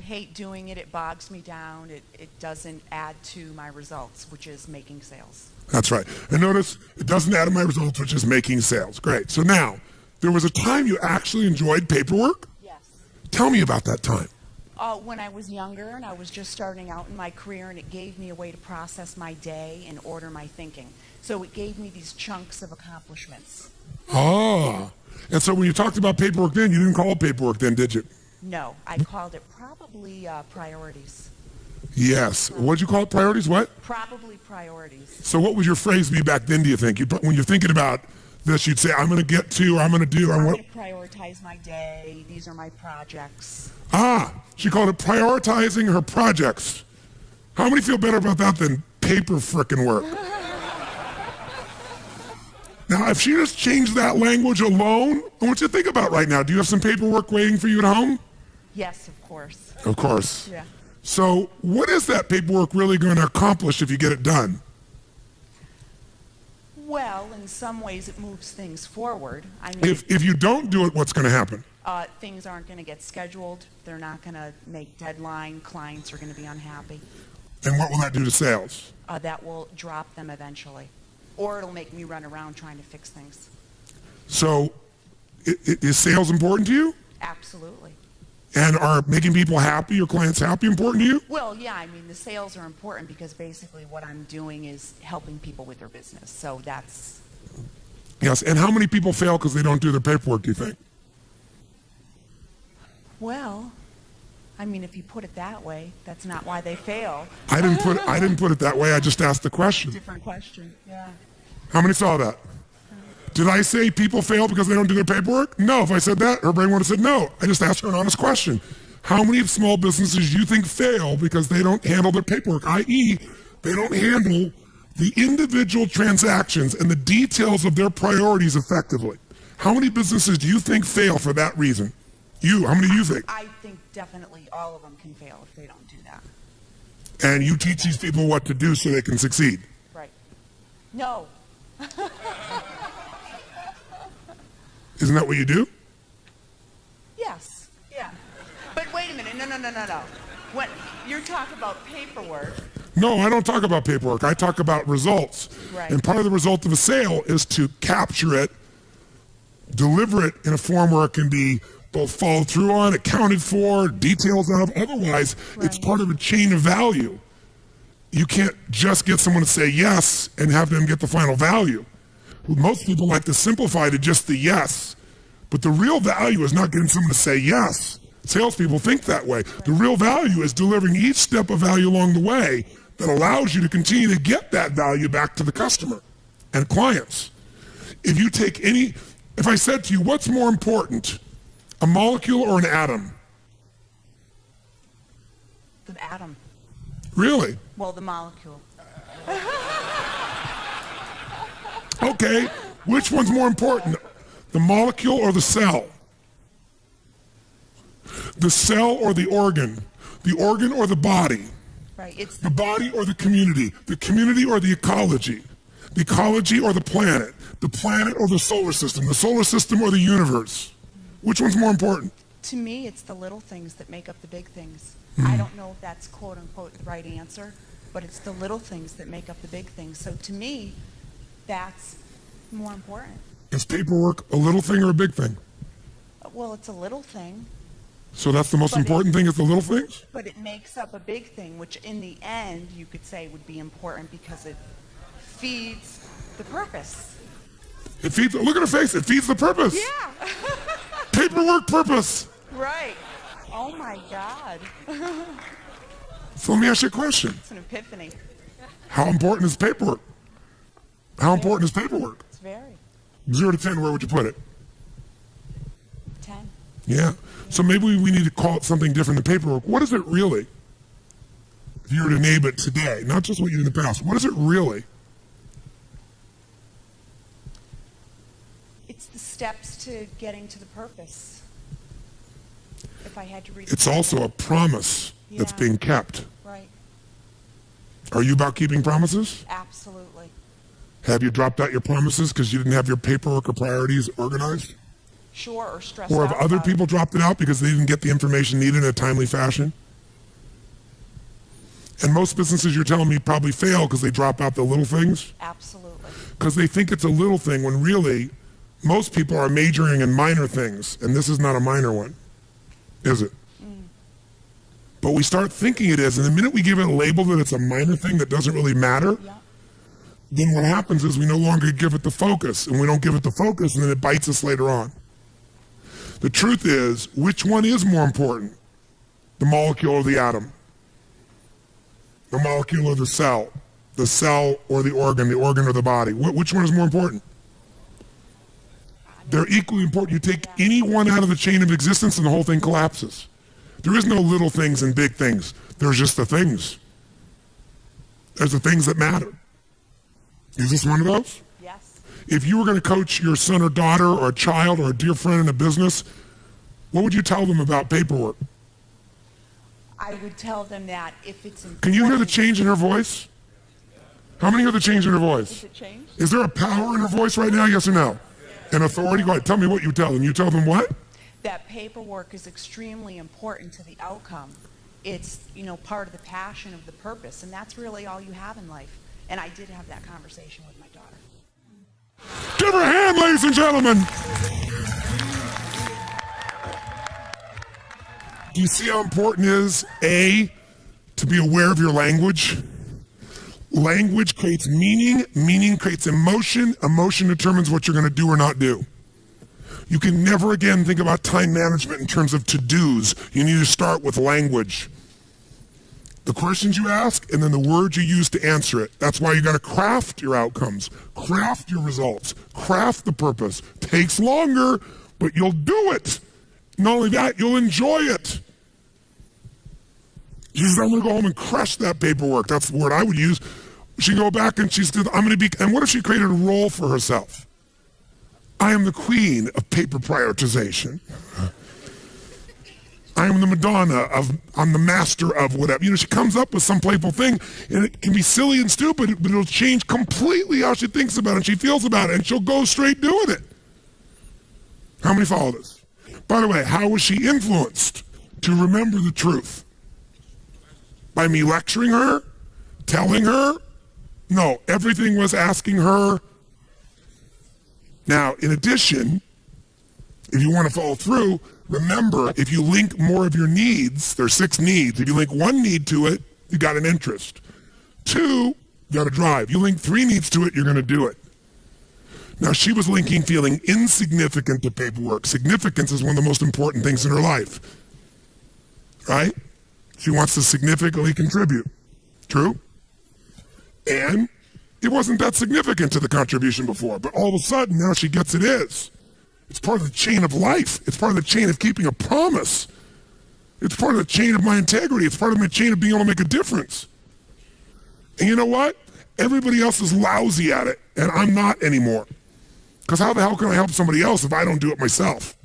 hate doing it. It bogs me down. It doesn't add to my results, which is making sales. That's right. And notice, it doesn't add to my results, which is making sales. Great. So now, there was a time you actually enjoyed paperwork? Yes. Tell me about that time. When I was younger and I was just starting out in my career, and it gave me a way to process my day and order my thinking. So it gave me these chunks of accomplishments. Ah. And so when you talked about paperwork then, you didn't call it paperwork then, did you? No, I called it probably priorities. Yes. What'd you call it? Priorities? What? Probably priorities. So what would your phrase be back then, do you think? When you're thinking about this, you'd say, I'm going to get to, or I'm going to do, or I'm what? going to prioritize my day. These are my projects. Ah, she called it prioritizing her projects. How many feel better about that than paper frickin' work? Now, if she just changed that language alone, I want you to think about right now. Do you have some paperwork waiting for you at home? Yes, of course. Of course. Yeah. So what is that paperwork really going to accomplish if you get it done? Well, in some ways it moves things forward. I mean, If you don't do it, what's going to happen? things aren't going to get scheduled. They're not going to make deadline. Clients are going to be unhappy. And what will that do to sales? That will drop them eventually. Or it'll make me run around trying to fix things. So is sales important to you? Absolutely. And are making people happy, your clients happy, important to you? Well, yeah, I mean, the sales are important because basically what I'm doing is helping people with their business. So that's... Yes, and how many people fail because they don't do their paperwork, do you think? Well, I mean, if you put it that way, that's not why they fail. I didn't put it that way. I just asked the question. Different question, yeah. How many saw that? Did I say people fail because they don't do their paperwork? No. If I said that, her brain would have said no. I just asked her an honest question. How many small businesses do you think fail because they don't handle their paperwork, i.e., they don't handle the individual transactions and the details of their priorities effectively? How many businesses do you think fail for that reason? How many do you think? I think definitely all of them can fail if they don't do that. And you teach these people what to do so they can succeed? Right. No. Isn't that what you do? Yes. Yeah. But wait a minute. No. When you're talking about paperwork. No, I don't talk about paperwork. I talk about results. Right. And part of the result of a sale is to capture it, deliver it in a form where it can be both followed through on, accounted for, details of. Otherwise, it's part of a chain of value. You can't just get someone to say yes and have them get the final value. Most people like to simplify to just the yes. But the real value is not getting someone to say yes. Salespeople think that way. The real value is delivering each step of value along the way that allows you to continue to get that value back to the customer and clients. If I said to you, what's more important, a molecule or an atom? The atom. Really? Well, the molecule. Okay, which one's more important? The molecule or the cell? The cell or the organ? The organ or the body? Right. It's The body or the community or the ecology or the planet or the solar system or the universe. Which one's more important? To me, it's the little things that make up the big things. I don't know if that's quote unquote the right answer, but it's the little things that make up the big things. So to me, that's more important. Is paperwork a little thing or a big thing? Well, it's a little thing, So that's the most important thing is the little things? but it makes up a big thing, which in the end you could say would be important because it feeds the purpose. It feeds, look at her face, it feeds the purpose. Yeah. Paperwork purpose. Right. Oh my God. So let me ask you a question. It's an epiphany. How important is paperwork? How important is paperwork? It's very. 0 to 10, where would you put it? 10. Yeah. So maybe we need to call it something different than paperwork. What is it really? If you were to name it today, not just what you did in the past, what is it really? It's the steps to getting to the purpose. If I had to read It's also a promise that's Yeah. being kept. Right. Are you about keeping promises? Absolutely. Have you dropped out your promises because you didn't have your paperwork or priorities organized? Sure, or stressed Or out have other about it. people dropped it out because they didn't get the information needed in a timely fashion? And most businesses, you're telling me, probably fail because they drop out the little things? Absolutely. Because they think it's a little thing when really most people are majoring in minor things, and this is not a minor one, is it? But we start thinking it is, and the minute we give it a label that it's a minor thing that doesn't really matter, Yeah. then what happens is we no longer give it the focus, and we don't give it the focus, and then it bites us later on. The truth is, which one is more important? The molecule or the atom? The molecule or the cell or the organ or the body? Which one is more important? They're equally important. You take any one out of the chain of existence and the whole thing collapses. There is no little things and big things. There's just the things. There's the things that matter. Is this one of those? Yes. If you were going to coach your son or daughter or a child or a dear friend in a business, what would you tell them about paperwork? I would tell them that if it's important. Can you hear the change in her voice? How many hear the change in her voice? Is it changed? Is there a power in her voice right now, yes or no? An authority? Go ahead, tell me what you tell them. You tell them what? That paperwork is extremely important to the outcome. It's, part of the passion of the purpose, and that's really all you have in life. And I did have that conversation with my daughter. Give her a hand, ladies and gentlemen. Do you see how important it is, A, to be aware of your language? Language creates meaning, meaning creates emotion, emotion determines what you're going to do or not do. You can never again think about time management in terms of to-dos. You need to start with language. The questions you ask and then the words you use to answer it. That's why you got to craft your outcomes, craft your results, craft the purpose. Takes longer, but you'll do it. Not only that, you'll enjoy it. She says, I'm going to go home and crush that paperwork. That's the word I would use. She'd go back and she said, I'm going to be, and what if she created a role for herself? I am the queen of paper prioritization. I am the Madonna I'm the master of whatever. She comes up with some playful thing, and it can be silly and stupid, but it'll change completely how she thinks about it and she feels about it, and she'll go straight doing it. How many follow this? By the way, how was she influenced to remember the truth? By me lecturing her? Telling her? No, everything was asking her. Now, in addition, if you want to follow through, remember, if you link more of your needs, there's 6 needs. If you link 1 need to it, you got an interest. 2, you got to drive. You link 3 needs to it, you're going to do it. Now, she was linking feeling insignificant to paperwork. Significance is one of the most important things in her life. Right? She wants to significantly contribute. True? And it wasn't that significant to the contribution before, but all of a sudden, now she gets it is. It's part of the chain of life. It's part of the chain of keeping a promise. It's part of the chain of my integrity. It's part of my chain of being able to make a difference. And you know what? Everybody else is lousy at it, and I'm not anymore. Because how the hell can I help somebody else if I don't do it myself?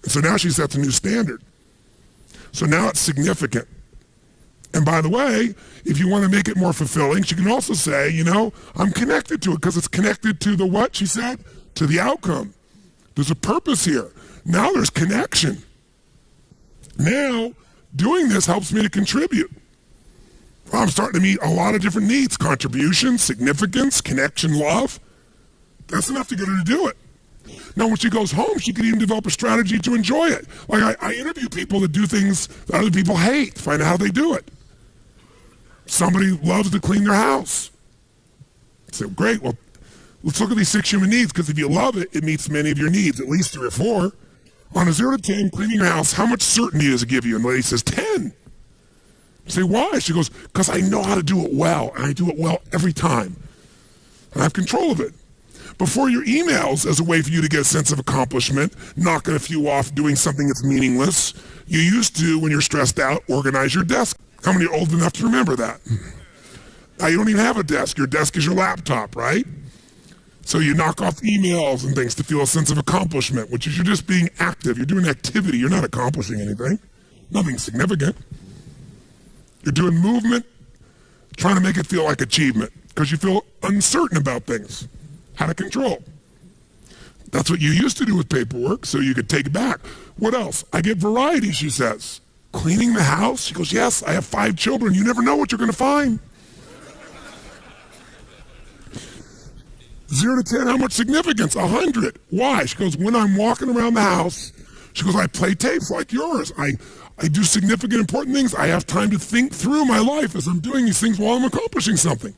And so now she sets a new standard. So now it's significant. And by the way, if you want to make it more fulfilling, she can also say, you know, I'm connected to it because it's connected to the what, she said? To the outcome. There's a purpose here. Now there's connection. Now, doing this helps me to contribute. Well, I'm starting to meet a lot of different needs. Contribution, significance, connection, love. That's enough to get her to do it. Now, when she goes home, she can even develop a strategy to enjoy it. Like I interview people that do things that other people hate, find out how they do it. Somebody loves to clean their house. I say, great, well, let's look at these 6 human needs, because if you love it, it meets many of your needs, at least 3 or 4. On a 0 to 10, cleaning your house, how much certainty does it give you? And the lady says, 10. I say, why? She goes, because I know how to do it well, and I do it well every time. And I have control of it. Before your emails, as a way for you to get a sense of accomplishment, knocking a few off, doing something that's meaningless, you used to, when you're stressed out, organize your desk. How many are old enough to remember that? Now you don't even have a desk. Your desk is your laptop, right? So you knock off emails and things to feel a sense of accomplishment, which is you're just being active. You're doing activity. You're not accomplishing anything. Nothing significant. You're doing movement, trying to make it feel like achievement because you feel uncertain about things, out of control. That's what you used to do with paperwork, so you could take it back. What else? I get variety, she says. Cleaning the house? She goes, yes, I have 5 children. You never know what you're going to find. 0 to 10, how much significance? 100. Why? She goes, when I'm walking around the house, she goes, I play tapes like yours. I do significant, important things. I have time to think through my life as I'm doing these things while I'm accomplishing something.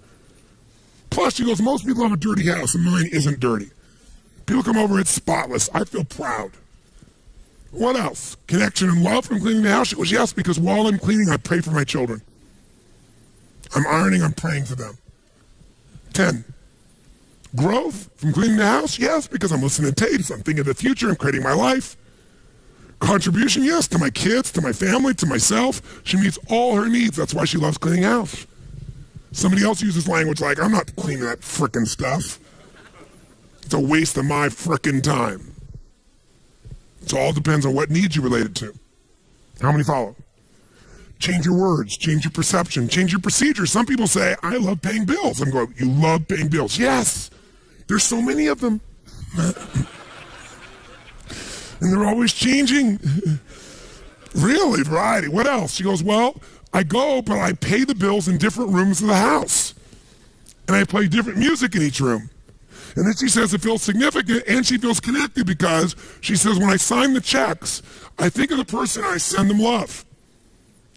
Plus, she goes, most people have a dirty house, and mine isn't dirty. People come over, it's spotless. I feel proud. What else? Connection and love from cleaning the house? She goes, yes, because while I'm cleaning, I pray for my children. I'm ironing, I'm praying for them. 10. Growth from cleaning the house? Yes, because I'm listening to tapes, I'm thinking of the future, I'm creating my life. Contribution? Yes, to my kids, to my family, to myself. She meets all her needs. That's why she loves cleaning house. Somebody else uses language like, I'm not cleaning that frickin' stuff. It's a waste of my frickin' time. It all depends on what needs you related to. How many follow? Change your words, change your perception, change your procedure. Some people say, I love paying bills. I'm going, you love paying bills? Yes. There's so many of them. And they're always changing. Really, variety. What else? She goes, well, I go, but I pay the bills in different rooms of the house. And I play different music in each room. And then she says it feels significant and she feels connected because she says when I sign the checks, I think of the person and I send them love.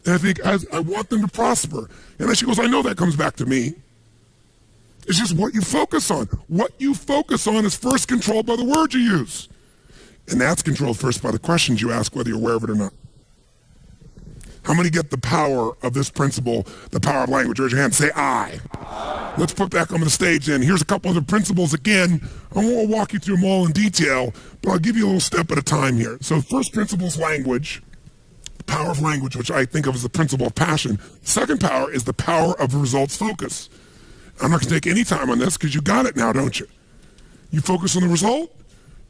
And I think I want them to prosper. And then she goes, I know that comes back to me. It's just what you focus on. What you focus on is first controlled by the words you use. And that's controlled first by the questions you ask, whether you're aware of it or not. How many get the power of this principle, the power of language? Raise your hand. Say I. Let's put back on the stage then. Here's a couple other principles. Again, I won't walk you through them all in detail, but I'll give you a little step at a time here. So first principle is language. The power of language, which I think of as the principle of passion. Second power is the power of results focus. I'm not going to take any time on this because you got it now, don't you? You focus on the result.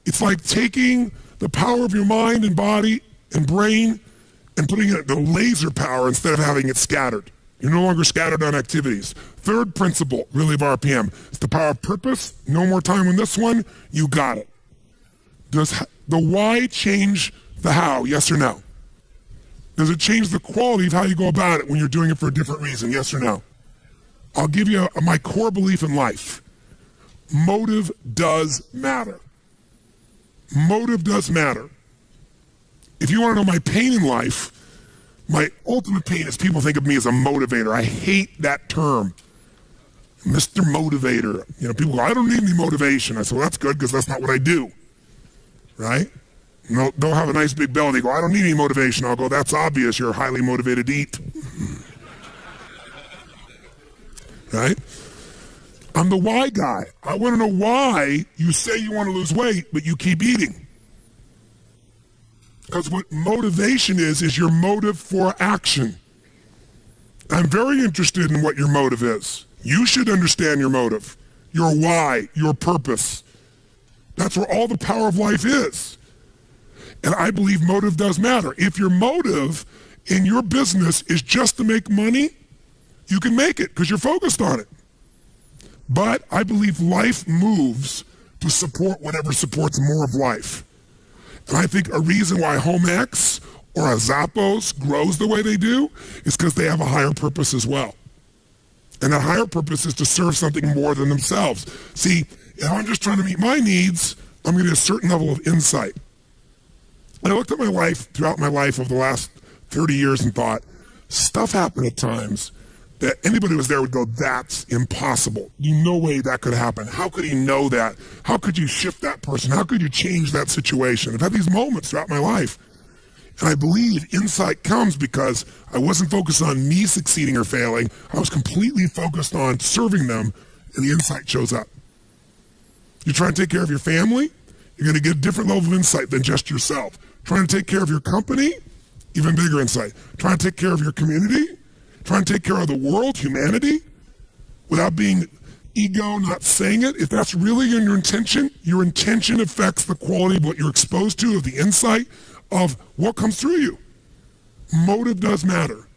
It's like taking the power of your mind and body and brain and putting it the laser power instead of having it scattered. You're no longer scattered on activities. Third principle, really, of RPM, is the power of purpose. No more time on this one. You got it. Does the why change the how? Yes or no? Does it change the quality of how you go about it when you're doing it for a different reason? Yes or no? I'll give you my core belief in life. Motive does matter. Motive does matter. If you want to know my pain in life, my ultimate pain is people think of me as a motivator. I hate that term. Mr. Motivator. You know, people go, I don't need any motivation. I say, well, that's good because that's not what I do. Right? And they'll have a nice big belly. They go, I don't need any motivation. I'll go, that's obvious. You're highly motivated to eat. Right? I'm the why guy. I want to know why you say you want to lose weight, but you keep eating. Because what motivation is your motive for action. I'm very interested in what your motive is. You should understand your motive, your why, your purpose. That's where all the power of life is. And I believe motive does matter. If your motive in your business is just to make money, you can make it because you're focused on it. But I believe life moves to support whatever supports more of life. And I think a reason why Home X or a Zappos grows the way they do is because they have a higher purpose as well. And that higher purpose is to serve something more than themselves. See, if I'm just trying to meet my needs, I'm going to get a certain level of insight. And I looked at my life, throughout my life over the last 30 years and thought, stuff happened at times that anybody who was there would go, that's impossible. No way that could happen. How could he know that? How could you shift that person? How could you change that situation? I've had these moments throughout my life. And I believe insight comes because I wasn't focused on me succeeding or failing. I was completely focused on serving them, and the insight shows up. You try and take care of your family, you're going to get a different level of insight than just yourself. Trying to take care of your company, even bigger insight. Trying to take care of your community, trying to take care of the world, humanity, without being ego, not saying it. If that's really your intention affects the quality of what you're exposed to, of the insight, of what comes through you. Motive does matter.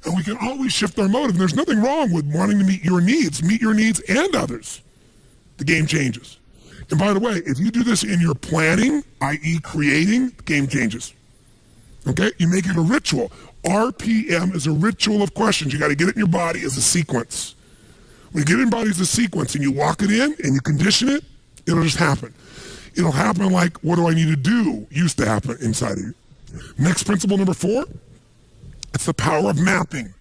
And we can always shift our motive. And there's nothing wrong with wanting to meet your needs and others. The game changes. And by the way, if you do this in your planning, i.e. creating, the game changes. Okay? You make it a ritual. RPM is a ritual of questions. You got to get it in your body as a sequence. When you get it in your body as a sequence and you lock it in and you condition it, it'll just happen. It'll happen like, what do I need to do, used to happen inside of you. Next principle, number 4, it's the power of mapping.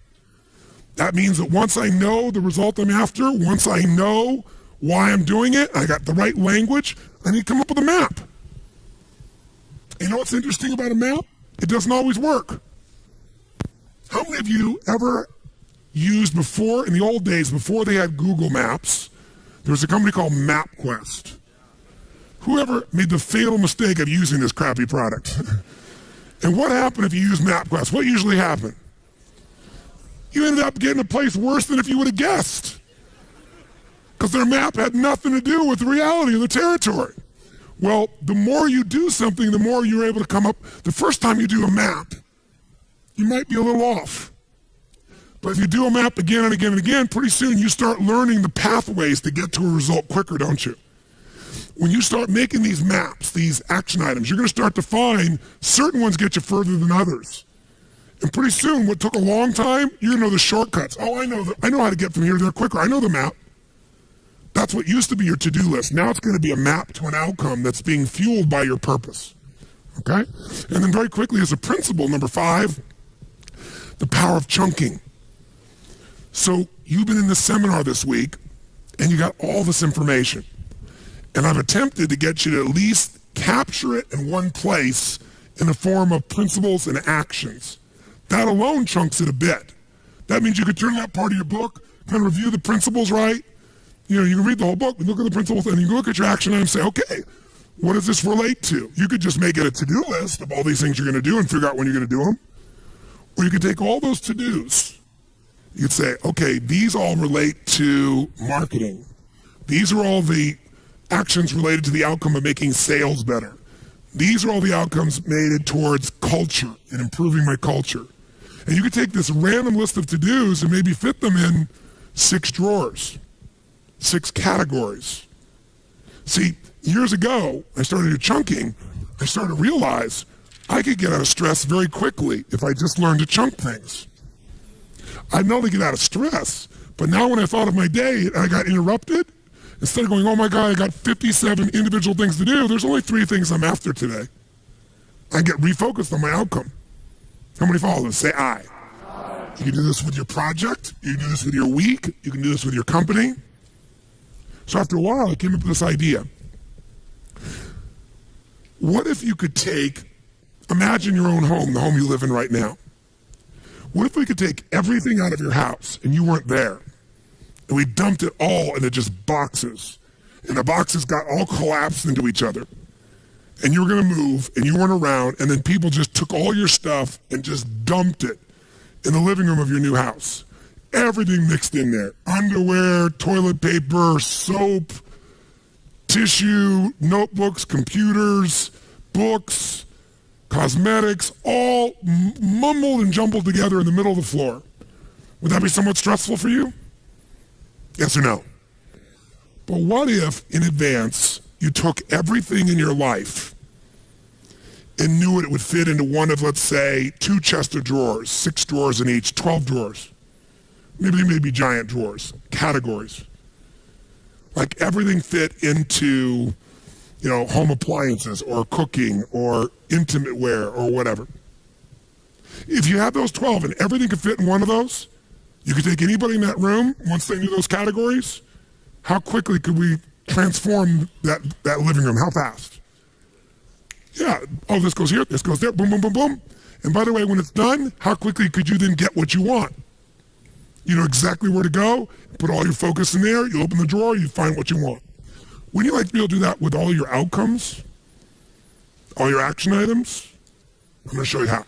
That means that once I know the result I'm after, once I know why I'm doing it, I got the right language, I need to come up with a map. You know what's interesting about a map? It doesn't always work. How many of you ever used before, in the old days, before they had Google Maps, there was a company called MapQuest? Whoever made the fatal mistake of using this crappy product? And what happened if you use MapQuest? What usually happened? You ended up getting a place worse than if you would have guessed. Because their map had nothing to do with the reality of the territory. Well, the more you do something, the more you're able to come up. The first time you do a map, you might be a little off. But if you do a map again and again and again, pretty soon you start learning the pathways to get to a result quicker, don't you? When you start making these maps, these action items, you're going to start to find certain ones get you further than others. And pretty soon, what took a long time, you're going to know the shortcuts. Oh, I know how to get from here to there quicker. I know the map. That's what used to be your to-do list. Now it's going to be a map to an outcome that's being fueled by your purpose. Okay? And then very quickly, as a principle, number 5, the power of chunking. So you've been in this seminar this week, and you got all this information. And I've attempted to get you to at least capture it in one place in the form of principles and actions. That alone chunks it a bit. That means you could turn that part of your book, kind of review the principles, right? You know, you can read the whole book, look at the principles, and you can look at your action item and say, okay, what does this relate to? You could just make it a to-do list of all these things you're going to do and figure out when you're going to do them. Or you could take all those to-dos. You could say, okay, these all relate to marketing. These are all the actions related to the outcome of making sales better. These are all the outcomes made towards culture and improving my culture. And you could take this random list of to-dos and maybe fit them in 6 drawers, 6 categories. See, years ago, I started chunking. I started to realize I could get out of stress very quickly if I just learned to chunk things. I'd not only get out of stress, but now when I thought of my day and I got interrupted, instead of going, oh my God, I got 57 individual things to do, there's only 3 things I'm after today. I get refocused on my outcome. How many follow this? Say I. You can do this with your project. You can do this with your week. You can do this with your company. So after a while, I came up with this idea. What if you could imagine your own home, the home you live in right now. What if we could take everything out of your house and you weren't there? And we dumped it all into just boxes. And the boxes got all collapsed into each other. and you were going to move and you weren't around, and then people just took all your stuff and just dumped it in the living room of your new house. Everything mixed in there. Underwear, toilet paper, soap, tissue, notebooks, computers, books, cosmetics, all mumbled and jumbled together in the middle of the floor. Would that be somewhat stressful for you? Yes or no? But what if, in advance, you took everything in your life and knew it would fit into one of, let's say, 2 chests of drawers, 6 drawers in each, 12 drawers. Maybe giant drawers, categories. Like everything fit into, home appliances or cooking or intimate wear or whatever. If you had those 12 and everything could fit in one of those, you could take anybody in that room, once they knew those categories, how quickly could we transform that living room? How fast? Yeah, this goes here, this goes there, boom, boom, boom, boom. And by the way, when it's done, how quickly could you then get what you want? You know exactly where to go, put all your focus in there, you open the drawer, you find what you want. Wouldn't you like to be able to do that with all your outcomes? All your action items? I'm going to show you how.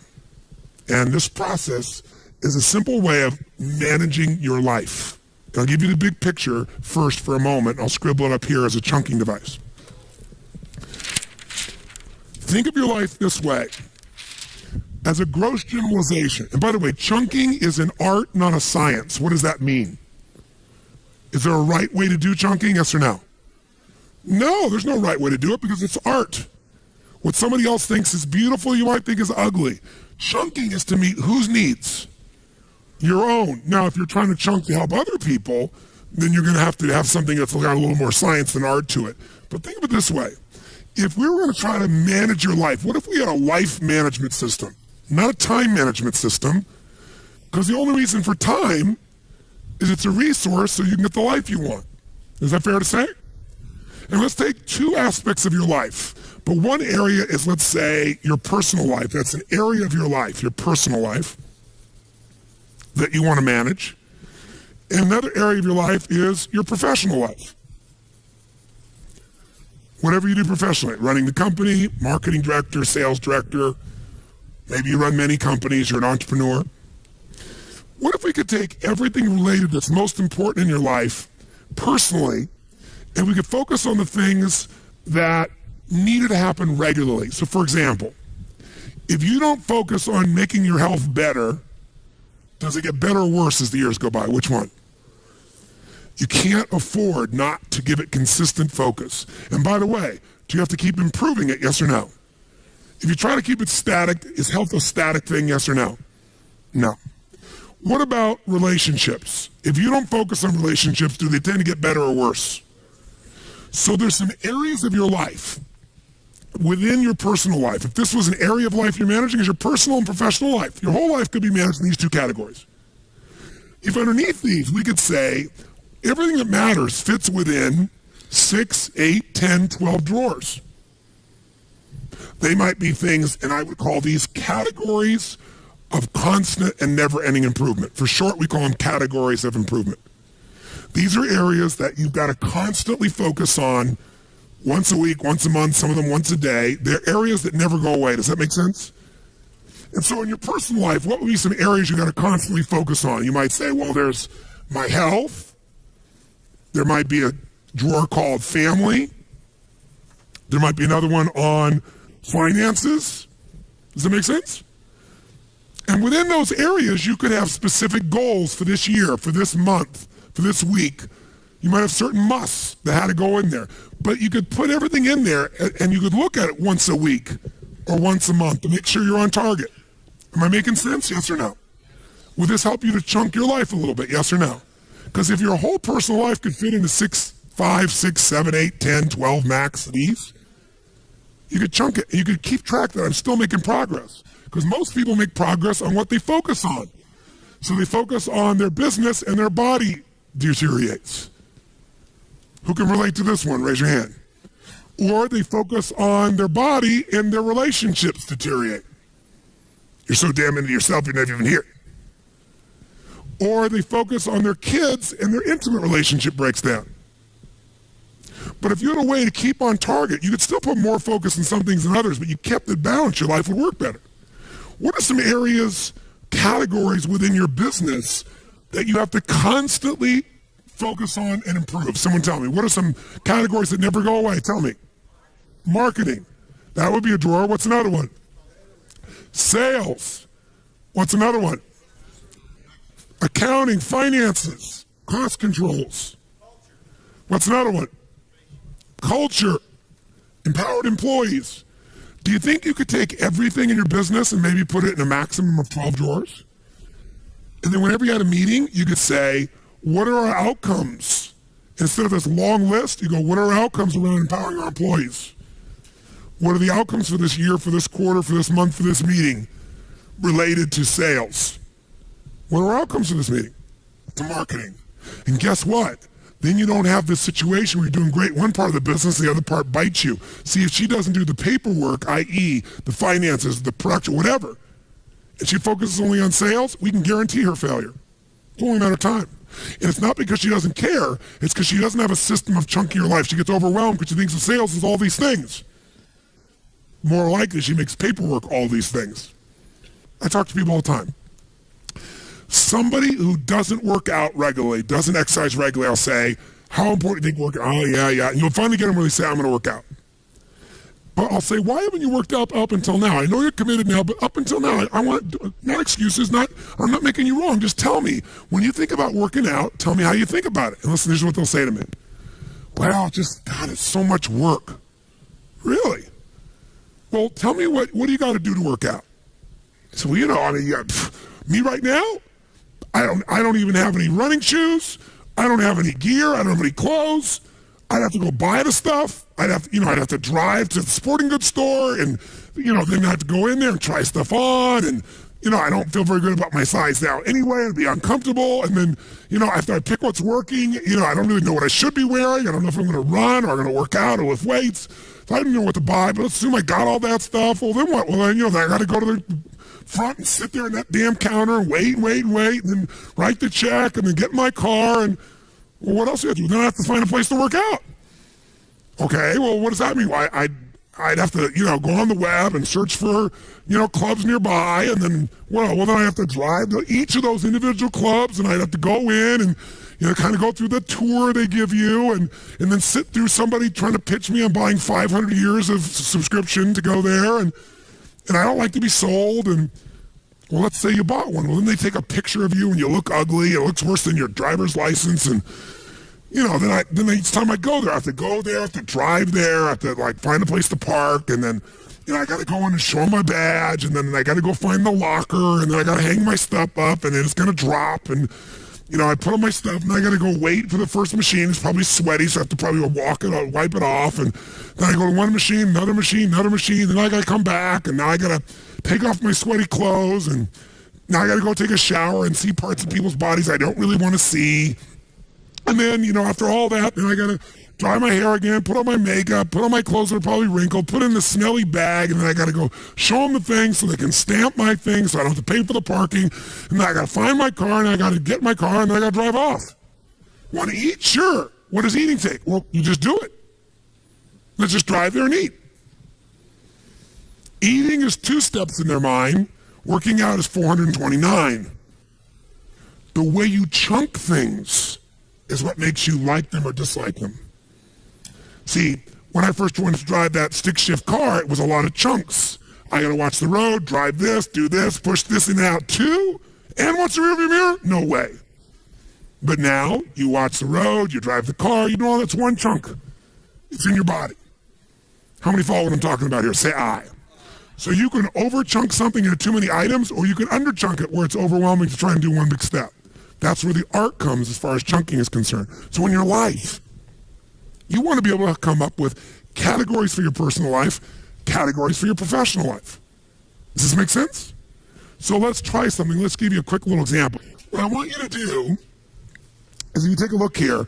And this process is a simple way of managing your life. And I'll give you the big picture first for a moment. I'll scribble it up here as a chunking device. Think of your life this way. As a gross generalization. And by the way, chunking is an art, not a science. What does that mean? Is there a right way to do chunking? Yes or no? No, there's no right way to do it because it's art. What somebody else thinks is beautiful, you might think is ugly. Chunking is to meet whose needs? Your own. Now, if you're trying to chunk to help other people, then you're going to have something that's got a little more science than art to it. But think of it this way. If we were going to try to manage your life, what if we had a life management system? Not a time management system, because the only reason for time is it's a resource so you can get the life you want. Is that fair to say? And let's take 2 aspects of your life. But one area is, let's say, your personal life. That's an area of your life, your personal life, that you want to manage. And another area of your life is your professional life. Whatever you do professionally, running the company, marketing director, sales director, maybe you run many companies, you're an entrepreneur. What if we could take everything related that's most important in your life personally, and we could focus on the things that needed to happen regularly? So for example, if you don't focus on making your health better, does it get better or worse as the years go by? Which one? You can't afford not to give it consistent focus. And by the way, do you have to keep improving it, yes or no? If you try to keep it static, is health a static thing, yes or no? No. What about relationships? If you don't focus on relationships, do they tend to get better or worse? So there's some areas of your life within your personal life. If this was an area of life you're managing, is your personal and professional life. Your whole life could be managed in these 2 categories. If underneath these, we could say everything that matters fits within 6, 8, 10, 12 drawers. They might be things, and I would call these categories of constant and never-ending improvement. For short, we call them categories of improvement. These are areas that you've got to constantly focus on once a week, once a month, some of them once a day. They're areas that never go away. Does that make sense? And so in your personal life, what would be some areas you got to constantly focus on? You might say, well, there's my health. There might be a drawer called family. There might be another one on finances. Does that make sense? And within those areas, you could have specific goals for this year, for this month, for this week. You might have certain musts that had to go in there. But you could put everything in there and you could look at it once a week or once a month to make sure you're on target. Am I making sense? Yes or no? Will this help you to chunk your life a little bit? Yes or no? Because if your whole personal life could fit into 5, 6, 7, 8, 10, 12 max of these, you could chunk it and you could keep track that I'm still making progress. Because most people make progress on what they focus on. So they focus on their business and their body deteriorates. Who can relate to this one? Raise your hand. Or they focus on their body and their relationships deteriorate. You're so damn into yourself you're never even here. Or they focus on their kids and their intimate relationship breaks down. But if you had a way to keep on target, you could still put more focus on some things than others, but you kept it balanced, your life would work better. What are some areas, categories within your business that you have to constantly focus on and improve? Someone tell me. What are some categories that never go away? Tell me. Marketing. That would be a drawer. What's another one? Sales. What's another one? Accounting, finances, cost controls. What's another one? Culture, empowered employees. Do you think you could take everything in your business and maybe put it in a maximum of 12 drawers? And then whenever you had a meeting, you could say, what are our outcomes? Instead of this long list, you go, what are our outcomes around empowering our employees? What are the outcomes for this year, for this quarter, for this month, for this meeting related to sales? What are our outcomes for this meeting? To marketing. And guess what? Then you don't have this situation where you're doing great one part of the business, the other part bites you. See, if she doesn't do the paperwork, i.e. the finances, the production, whatever, and she focuses only on sales, we can guarantee her failure. It's only a matter of time. And it's not because she doesn't care, it's because she doesn't have a system of chunking her life. She gets overwhelmed because she thinks of sales as all these things. More likely, she makes paperwork all these things. I talk to people all the time. Somebody who doesn't work out regularly, doesn't exercise regularly, I'll say, how important do you think working out? Oh, yeah. And you'll finally get them where they say, I'm going to work out. But I'll say, why haven't you worked out up until now? I know you're committed now, but up until now, I want, not excuses, I'm not making you wrong. Just tell me, when you think about working out, tell me how you think about it. And listen, this is what they'll say to me. Well, God, it's so much work. Really? Well, tell me what do you got to do to work out? So, well, me right now, I don't even have any running shoes. I don't have any gear. I don't have any clothes. I'd have to go buy the stuff. I'd have to drive to the sporting goods store and, then I have to go in there and try stuff on. And, I don't feel very good about my size now anyway. It'd be uncomfortable. And then, after I pick what's working, I don't really know what I should be wearing. I don't know if I'm going to run or I'm going to work out or lift weights. So I don't know what to buy, but let's assume I got all that stuff. Well, then what? Well, then, I got to go to the front and sit there at that damn counter and wait, and then write the check and then get in my car and, well, what else do I have to do? Then I have to find a place to work out. Okay, well, what does that mean? Well, I'd have to, go on the web and search for, clubs nearby, and then, then I have to drive to each of those individual clubs, and I'd have to go in and, kind of go through the tour they give you, and then sit through somebody trying to pitch me on buying 500 years of subscription to go there, and I don't like to be sold, and, well, let's say you bought one. Well, then they take a picture of you, and you look ugly. It looks worse than your driver's license, and, then each time I go there, I have to go there, I have to drive there, I have to, find a place to park, and then, I got to go in and show them my badge, and then I got to go find the locker, and then I got to hang my stuff up, and then it's going to drop, and, I put on my stuff, and I got to go wait for the first machine. It's probably sweaty, so I have to probably walk it, wipe it off, and then I go to one machine, another machine, then I got to come back, and now I got to take off my sweaty clothes, and now I got to go take a shower and see parts of people's bodies I don't really want to see. And then, after all that, then I got to dry my hair again, put on my makeup, put on my clothes that are probably wrinkled, put in the smelly bag, and then I got to go show them the thing so they can stamp my thing so I don't have to pay for the parking. And then I got to find my car, and I got to get my car, and then I got to drive off. Want to eat? Sure. What does eating take? Well, you just do it. Let's just drive there and eat. Eating is 2 steps in their mind. Working out is 429. The way you chunk things is what makes you like them or dislike them. See, when I first wanted to drive that stick shift car, it was a lot of chunks. I gotta watch the road, drive this, do this, push this and out too, and watch the rearview mirror? No way. But now, you watch the road, you drive the car, you do all that's one chunk. It's in your body. How many follow what I'm talking about here? Say aye. So you can over-chunk something into too many items, or you can under-chunk it where it's overwhelming to try and do one big step. That's where the art comes as far as chunking is concerned. So in your life, you want to be able to come up with categories for your personal life, categories for your professional life. Does this make sense? So let's try something. Let's give you a quick little example. What I want you to do is, if you take a look here,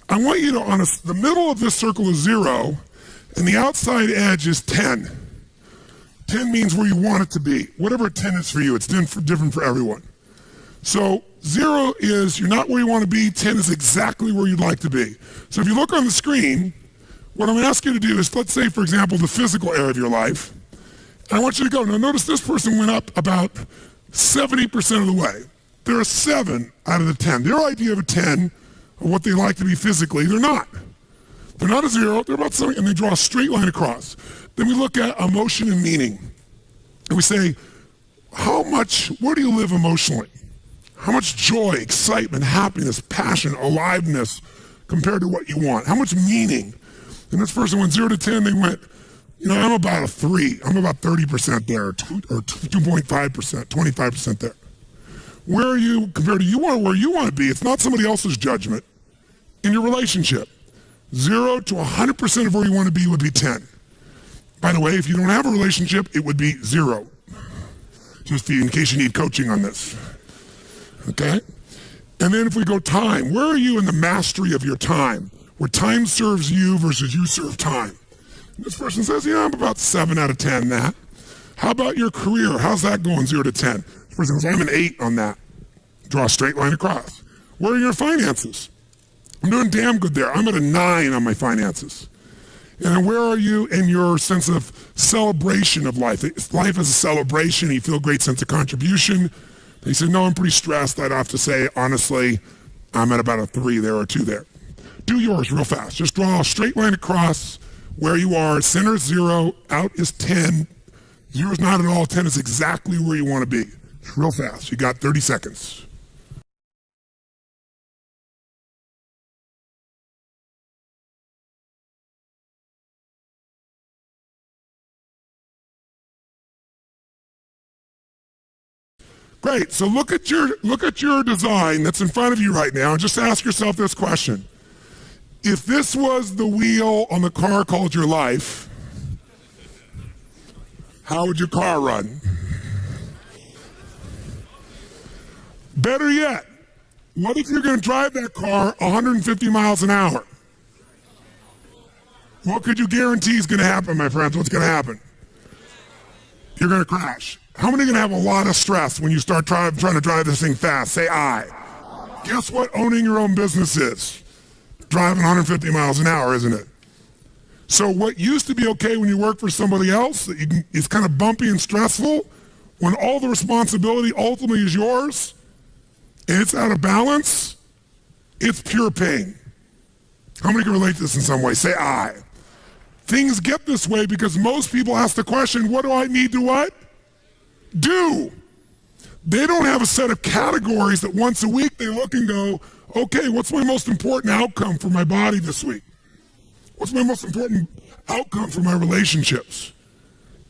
I want you to, the middle of this circle is 0, and the outside edge is 10. 10 means where you want it to be. Whatever 10 is for you, it's different for everyone. So 0 is you're not where you want to be. 10 is exactly where you'd like to be. So if you look on the screen, What I'm going to ask you to do is, let's say, for example, the physical area of your life. And I want you to go. Now, notice this person went up about 70% of the way. They're a 7 out of the 10. Their idea of a 10, of what they like to be physically, they're not. They're not a 0. They're about 7, and they draw a straight line across. Then we look at emotion and meaning. And we say, where do you live emotionally? How much joy, excitement, happiness, passion, aliveness compared to what you want? How much meaning? And this person went 0 to 10, they went, I'm about a 3. I'm about 30% there, or 2.5%, 25% there. Where are you compared to you are where you want to be? It's not somebody else's judgment. In your relationship, 0 to 100% of where you want to be would be 10. By the way, if you don't have a relationship, it would be 0. Just in case you need coaching on this. Okay? And then if we go time, where are you in the mastery of your time? Where time serves you versus you serve time. And this person says, I'm about 7 out of 10 that. How about your career? How's that going 0 to 10? This person says, I'm an 8 on that. Draw a straight line across. Where are your finances? I'm doing damn good there. I'm at a 9 on my finances. And then where are you in your sense of celebration of life? Life is a celebration. You feel a great sense of contribution. They said, no, I'm pretty stressed. I'd have to say, honestly, I'm at about a 3 there or 2 there. Do yours real fast. Just draw a straight line across where you are. Center is 0, out is 10. 0 is not at all. 10 is exactly where you want to be. Real fast. You got 30 seconds. Great. So look at your design that's in front of you right now and just ask yourself this question. If this was the wheel on the car called your life, how would your car run? Better yet, what if you're going to drive that car 150 miles an hour? What could you guarantee is going to happen, my friends? What's going to happen? You're going to crash. How many are going to have a lot of stress when you start trying to drive this thing fast? Say I. Guess what owning your own business is? Driving 150 miles an hour, isn't it? So what used to be okay when you work for somebody else, it's kind of bumpy and stressful, when all the responsibility ultimately is yours, and it's out of balance, it's pure pain. How many can relate to this in some way? Say I. Things get this way because most people ask the question, what do I need to what? Do. They don't have a set of categories that once a week they look and go, okay, what's my most important outcome for my body this week? What's my most important outcome for my relationships?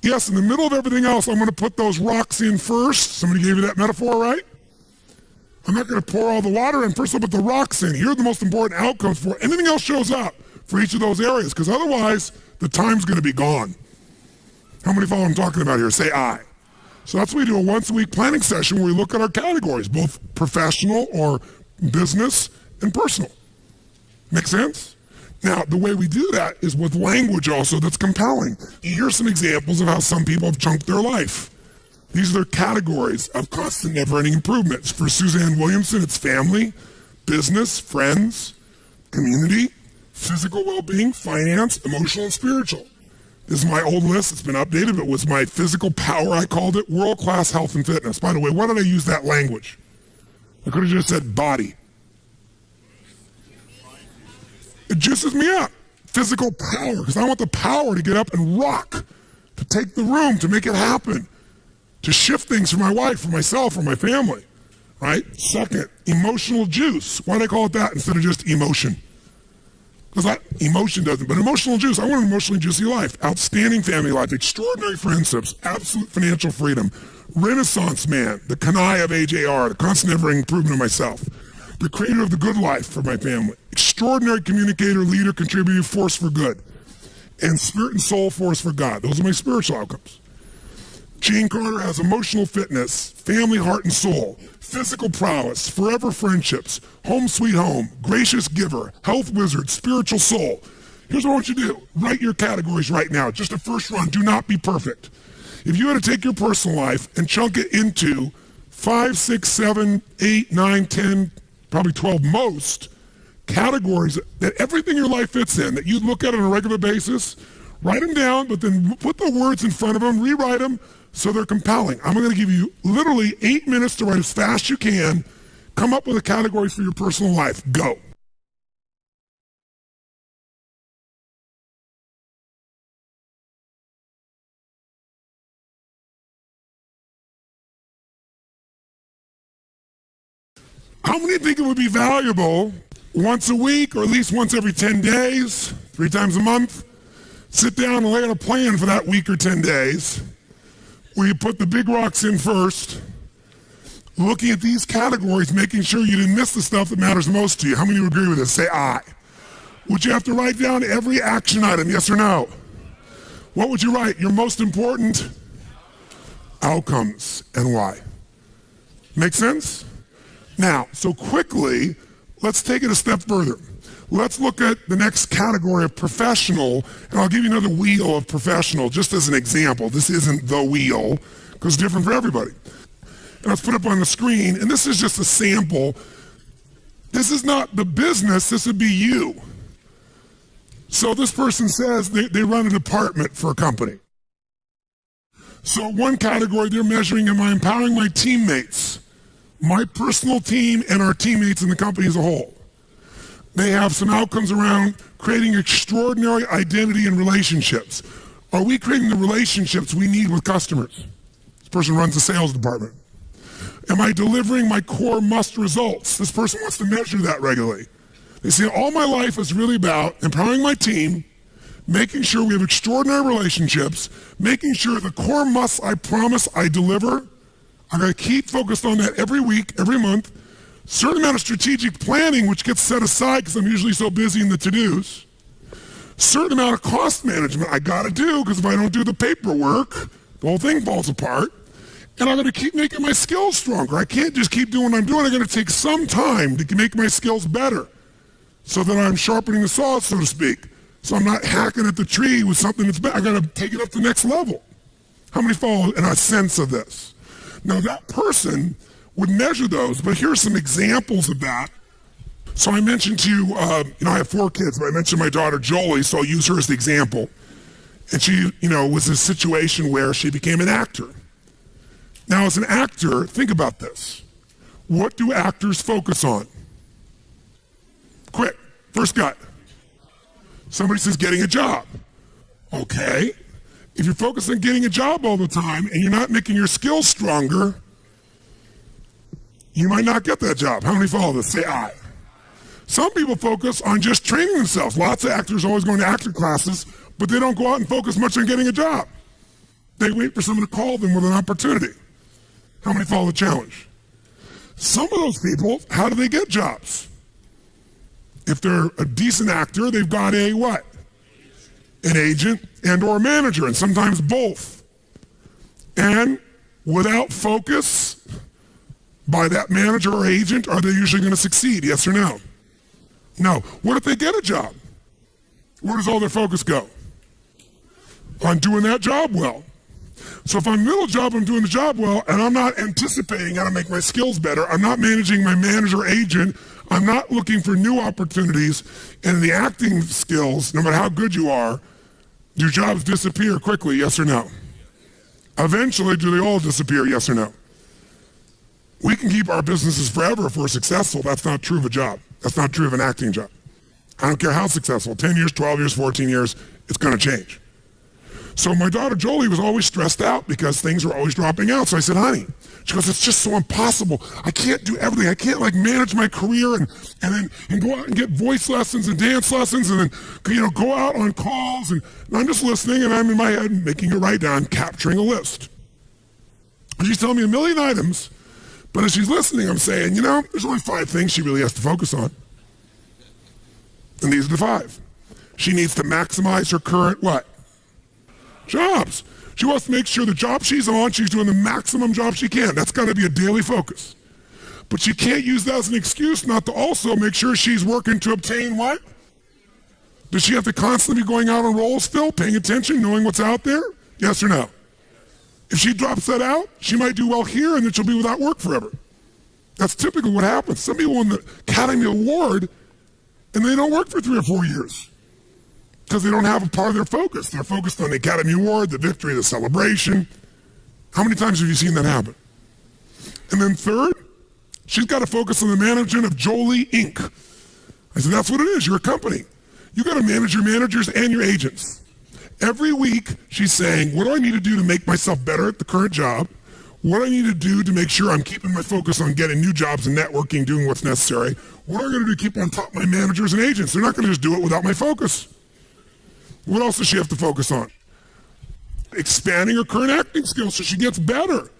Yes, in the middle of everything else, I'm going to put those rocks in first. Somebody gave you that metaphor, right? I'm not going to pour all the water in. First, I'll put the rocks in. Here are the most important outcomes for it. Anything else shows up for each of those areas, because otherwise, the time's going to be gone. How many follow what I'm talking about here? Say I. So that's why we do a once-a-week planning session where we look at our categories, both professional or business and personal. Make sense? Now, the way we do that is with language also that's compelling. Here's some examples of how some people have chunked their life. These are their categories of constant never-ending improvements. For Suzanne Williamson, it's family, business, friends, community, physical well-being, finance, emotional, and spiritual. This is my old list. It's been updated, but it was my physical power, I called it, world-class health and fitness. By the way, why did I use that language? I could have just said body. It juices me up. Physical power, because I want the power to get up and rock, to take the room, to make it happen, to shift things for my wife, for myself, for my family, right? Second, emotional juice. Why did I call it that instead of just emotion? Because emotion doesn't, but emotional juice. I want an emotionally juicy life. Outstanding family life, extraordinary friendships, absolute financial freedom, Renaissance man, the Kanai of AJR, the constant ever improvement of myself, the creator of the good life for my family, extraordinary communicator, leader, contributor, force for good, and spirit and soul force for God. Those are my spiritual outcomes. Gene Carter has emotional fitness, family, heart, and soul, physical prowess, forever friendships, home sweet home, gracious giver, health wizard, spiritual soul. Here's what I want you to do. Write your categories right now. Just a first run. Do not be perfect. If you had to take your personal life and chunk it into 5, 6, 7, 8, 9, 10, probably 12 most categories that everything in your life fits in, that you look at on a regular basis, write them down, but then put the words in front of them, rewrite them so they're compelling. I'm going to give you literally 8 minutes to write as fast as you can. Come up with the categories for your personal life. Go. How many think it would be valuable once a week or at least once every 10 days, 3 times a month, sit down and lay out a plan for that week or 10 days where you put the big rocks in first, looking at these categories, making sure you didn't miss the stuff that matters most to you. How many would agree with this? Say aye. Would you have to write down every action item, yes or no? What would you write? Your most important outcomes and why. Make sense? Now, so quickly, let's take it a step further. Let's look at the next category of professional, and I'll give you another wheel of professional just as an example. This isn't the wheel, because it's different for everybody. And let's put it up on the screen, and this is just a sample. This is not the business, this would be you. So this person says they run a department for a company. So one category they're measuring, am I empowering my teammates? My personal team and our teammates in the company as a whole. They have some outcomes around creating extraordinary identity and relationships. Are we creating the relationships we need with customers? This person runs the sales department. Am I delivering my core must results? This person wants to measure that regularly. They say all my life is really about empowering my team, making sure we have extraordinary relationships, making sure the core musts I promise I deliver. I'm going to keep focused on that every week, every month. Certain amount of strategic planning, which gets set aside because I'm usually so busy in the to-dos. Certain amount of cost management I got to do because if I don't do the paperwork, the whole thing falls apart. And I'm going to keep making my skills stronger. I can't just keep doing what I'm doing. I'm going to take some time to make my skills better so that I'm sharpening the saw, so to speak. So I'm not hacking at the tree with something that's bad. I got to take it up to the next level. How many follow in a sense of this? Now that person would measure those, but here's some examples of that. So I mentioned to you, I have 4 kids, but I mentioned my daughter Jolie, so I'll use her as the example. And she, was in a situation where she became an actor. Now as an actor, think about this. What do actors focus on? Quick, first gut. Somebody says getting a job. Okay. If you're focused on getting a job all the time and you're not making your skills stronger, you might not get that job. How many follow this? Say aye. Some people focus on just training themselves. Lots of actors are always going to acting classes, but they don't go out and focus much on getting a job. They wait for someone to call them with an opportunity. How many follow the challenge? Some of those people, how do they get jobs? If they're a decent actor, they've got a what? An agent and or a manager, and sometimes both. And without focus by that manager or agent, are they usually going to succeed? Yes or no? No. What if they get a job? Where does all their focus go? On doing that job well. So if I'm middle job, I'm doing the job well, and I'm not anticipating how to make my skills better, I'm not managing my manager agent, I'm not looking for new opportunities, and the acting skills, no matter how good you are, your jobs disappear quickly, yes or no? Eventually, do they all disappear, yes or no? We can keep our businesses forever if we're successful. That's not true of a job. That's not true of an acting job. I don't care how successful, 10 years, 12 years, 14 years, it's going to change. So my daughter Jolie was always stressed out because things were always dropping out. So I said, honey, she goes, it's just so impossible. I can't do everything. I can't manage my career and go out and get voice lessons and dance lessons and then, go out on calls. And I'm just listening and I'm in my head making a write down, capturing a list. And she's telling me a million items, but as she's listening, I'm saying, there's only 5 things she really has to focus on. And these are the 5. She needs to maximize her current what? Jobs. She wants to make sure the job she's on, she's doing the maximum job she can. That's got to be a daily focus. But she can't use that as an excuse not to also make sure she's working to obtain what? Does she have to constantly be going out on roles still, paying attention, knowing what's out there? Yes or no? If she drops that out, she might do well here and then she'll be without work forever. That's typically what happens. Some people win the Academy Award and they don't work for 3 or 4 years because they don't have a part of their focus. They're focused on the Academy Award, the victory, the celebration. How many times have you seen that happen? And then third, she's got to focus on the management of Jolie Inc. I said, that's what it is. You're a company. You got to manage your managers and your agents. Every week, she's saying, what do I need to do to make myself better at the current job? What do I need to do to make sure I'm keeping my focus on getting new jobs and networking, doing what's necessary? What am I going to do to keep on top of my managers and agents? They're not going to just do it without my focus. What else does she have to focus on? Expanding her current acting skills so she gets better.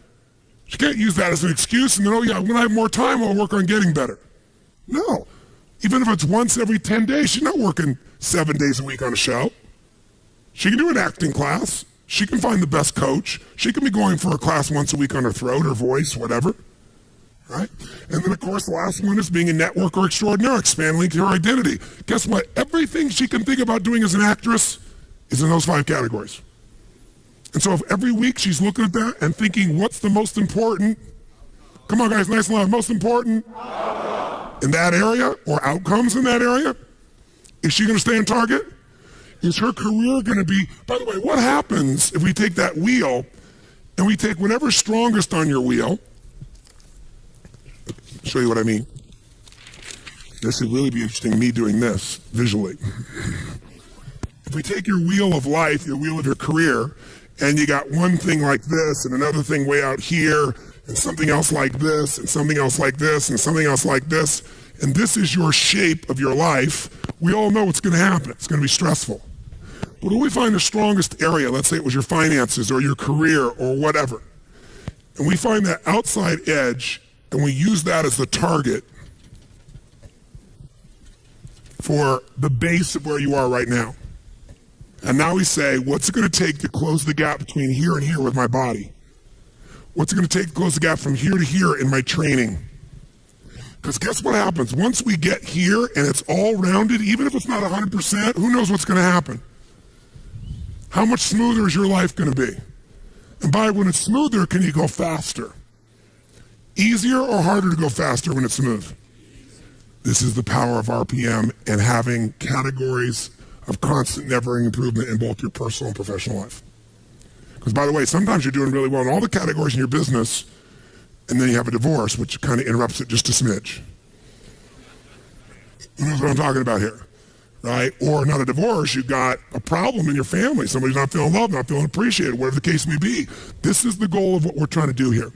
She can't use that as an excuse and then, oh yeah, when I have more time, I'll work on getting better. No. Even if it's once every 10 days, she's not working 7 days a week on a show. She can do an acting class. She can find the best coach. She can be going for a class once a week on her throat, her voice, whatever. Right? And then, of course, the last one is being a networker extraordinaire, expanding her identity. Guess what? Everything she can think about doing as an actress is in those 5 categories. And so if every week she's looking at that and thinking, what's the most important? Come on, guys, nice and loud. Most important in that area or outcomes in that area? Is she going to stay on target? Is her career going to be, by the way, what happens if we take that wheel and we take whatever's strongest on your wheel? Show you what I mean. This would really be interesting, me doing this visually. If we take your wheel of life, your wheel of your career, and you got one thing like this and another thing way out here and something else like this and something else like this and something else like this, and this is your shape of your life, we all know what's going to happen. It's going to be stressful. But when we find the strongest area, let's say it was your finances or your career or whatever, and we find that outside edge and we use that as the target for the base of where you are right now. And now we say, what's it going to take to close the gap between here and here with my body? What's it going to take to close the gap from here to here in my training? Because guess what happens? Once we get here and it's all rounded, even if it's not 100%, who knows what's going to happen? How much smoother is your life going to be? And by when it's smoother, can you go faster? Easier or harder to go faster when it's smooth? This is the power of RPM and having categories of constant, never-ending improvement in both your personal and professional life. Because, by the way, sometimes you're doing really well in all the categories in your business, and then you have a divorce, which kind of interrupts it just a smidge. You know what I'm talking about here, right? Or not a divorce, you've got a problem in your family. Somebody's not feeling loved, not feeling appreciated, whatever the case may be. This is the goal of what we're trying to do here.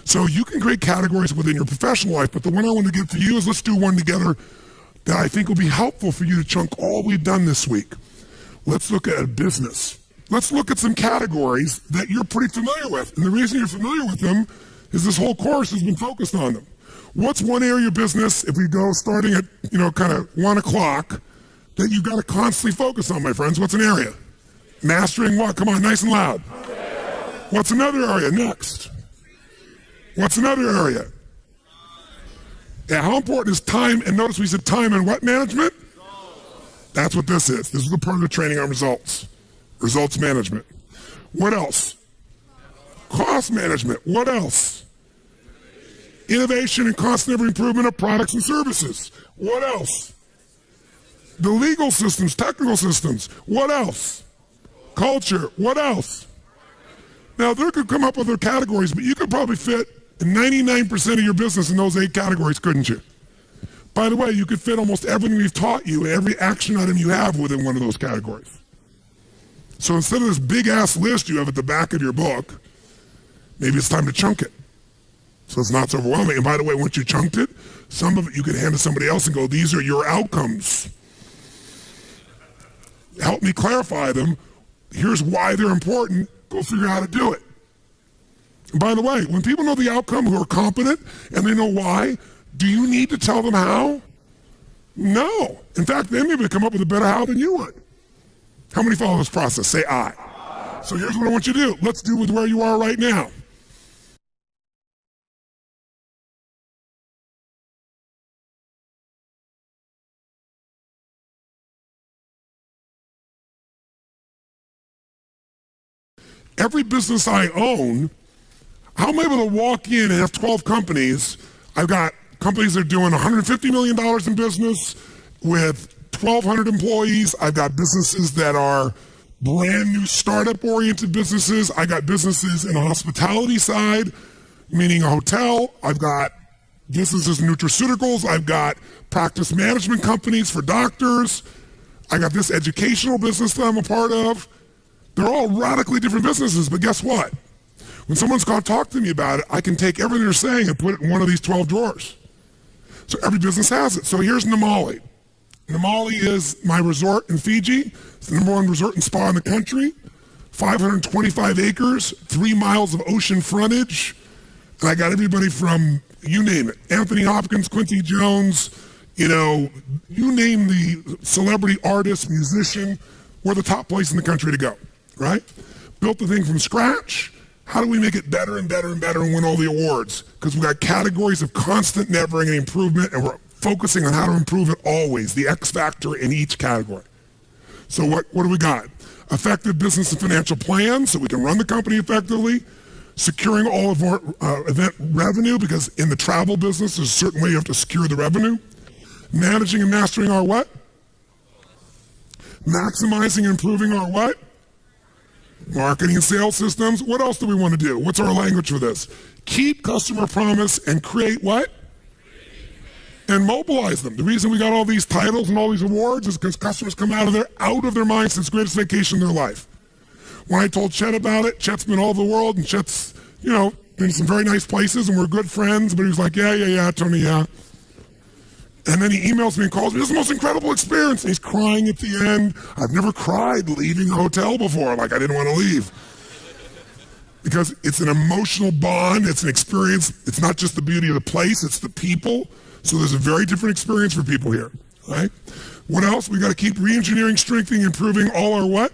So you can create categories within your professional life, but the one I want to give to you is let's do one together that I think will be helpful for you to chunk all we've done this week. Let's look at a business. Let's look at some categories that you're pretty familiar with. And the reason you're familiar with them is this whole course has been focused on them. What's one area of business, if we go starting at, kind of 1 o'clock, that you've got to constantly focus on, my friends? What's an area? Mastering what? Come on, nice and loud. What's another area? Next. What's another area? Yeah, how important is time? And notice we said time and what management? That's what this is. This is the part of the training on results. Results management. What else? Cost management. What else? Innovation and constant every improvement of products and services. What else? The legal systems, technical systems. What else? Culture. What else? Now, there could come up with other categories, but you could probably fit 99% of your business in those 8 categories, couldn't you? By the way, you could fit almost everything we've taught you, every action item you have within one of those categories. So instead of this big-ass list you have at the back of your book, maybe it's time to chunk it. So it's not so overwhelming. And by the way, once you chunked it, some of it you could hand to somebody else and go, these are your outcomes. Help me clarify them. Here's why they're important. Go figure out how to do it. And by the way, when people know the outcome who are competent and they know why, do you need to tell them how? No. In fact, they may come up with a better how than you would. How many follow this process? Say I. So here's what I want you to do. Let's do with where you are right now. Every business I own, how am I able to walk in and have 12 companies? I've got companies that are doing $150 million in business, with 1,200 employees. I've got businesses that are brand new startup oriented businesses. I got businesses in the hospitality side, meaning a hotel. I've got businesses in nutraceuticals. I've got practice management companies for doctors. I got this educational business that I'm a part of. They're all radically different businesses, but guess what? When someone's going to talk to me about it, I can take everything they're saying and put it in one of these 12 drawers. So every business has it. So here's Namali. Namali is my resort in Fiji. It's the #1 resort and spa in the country. 525 acres, 3 miles of ocean frontage. And I got everybody from, you name it, Anthony Hopkins, Quincy Jones, you name the celebrity artist, musician. We're the top place in the country to go, right? Built the thing from scratch. How do we make it better and better and better and win all the awards? Because we've got categories of constant, never-ending improvement, and we're focusing on how to improve it always, the X factor in each category. So what do we got? Effective business and financial plans so we can run the company effectively. Securing all of our event revenue, because in the travel business, there's a certain way you have to secure the revenue. Managing and mastering our what? Maximizing and improving our what? Marketing and sales systems. What else do we want to do? What's our language for this? Keep customer promise and create what? And mobilize them. The reason we got all these titles and all these awards is because customers come out of their minds. It's the greatest vacation in their life. When I told Chet about it, Chet's been all over the world, and Chet's, been in some very nice places, and we're good friends, but he was like, yeah, Tony, yeah. And then he emails me and calls me, this is the most incredible experience. And he's crying at the end. I've never cried leaving a hotel before, like I didn't want to leave. Because it's an emotional bond, it's an experience. It's not just the beauty of the place, it's the people. So there's a very different experience for people here, right? What else? We got to keep re-engineering, strengthening, improving all our what?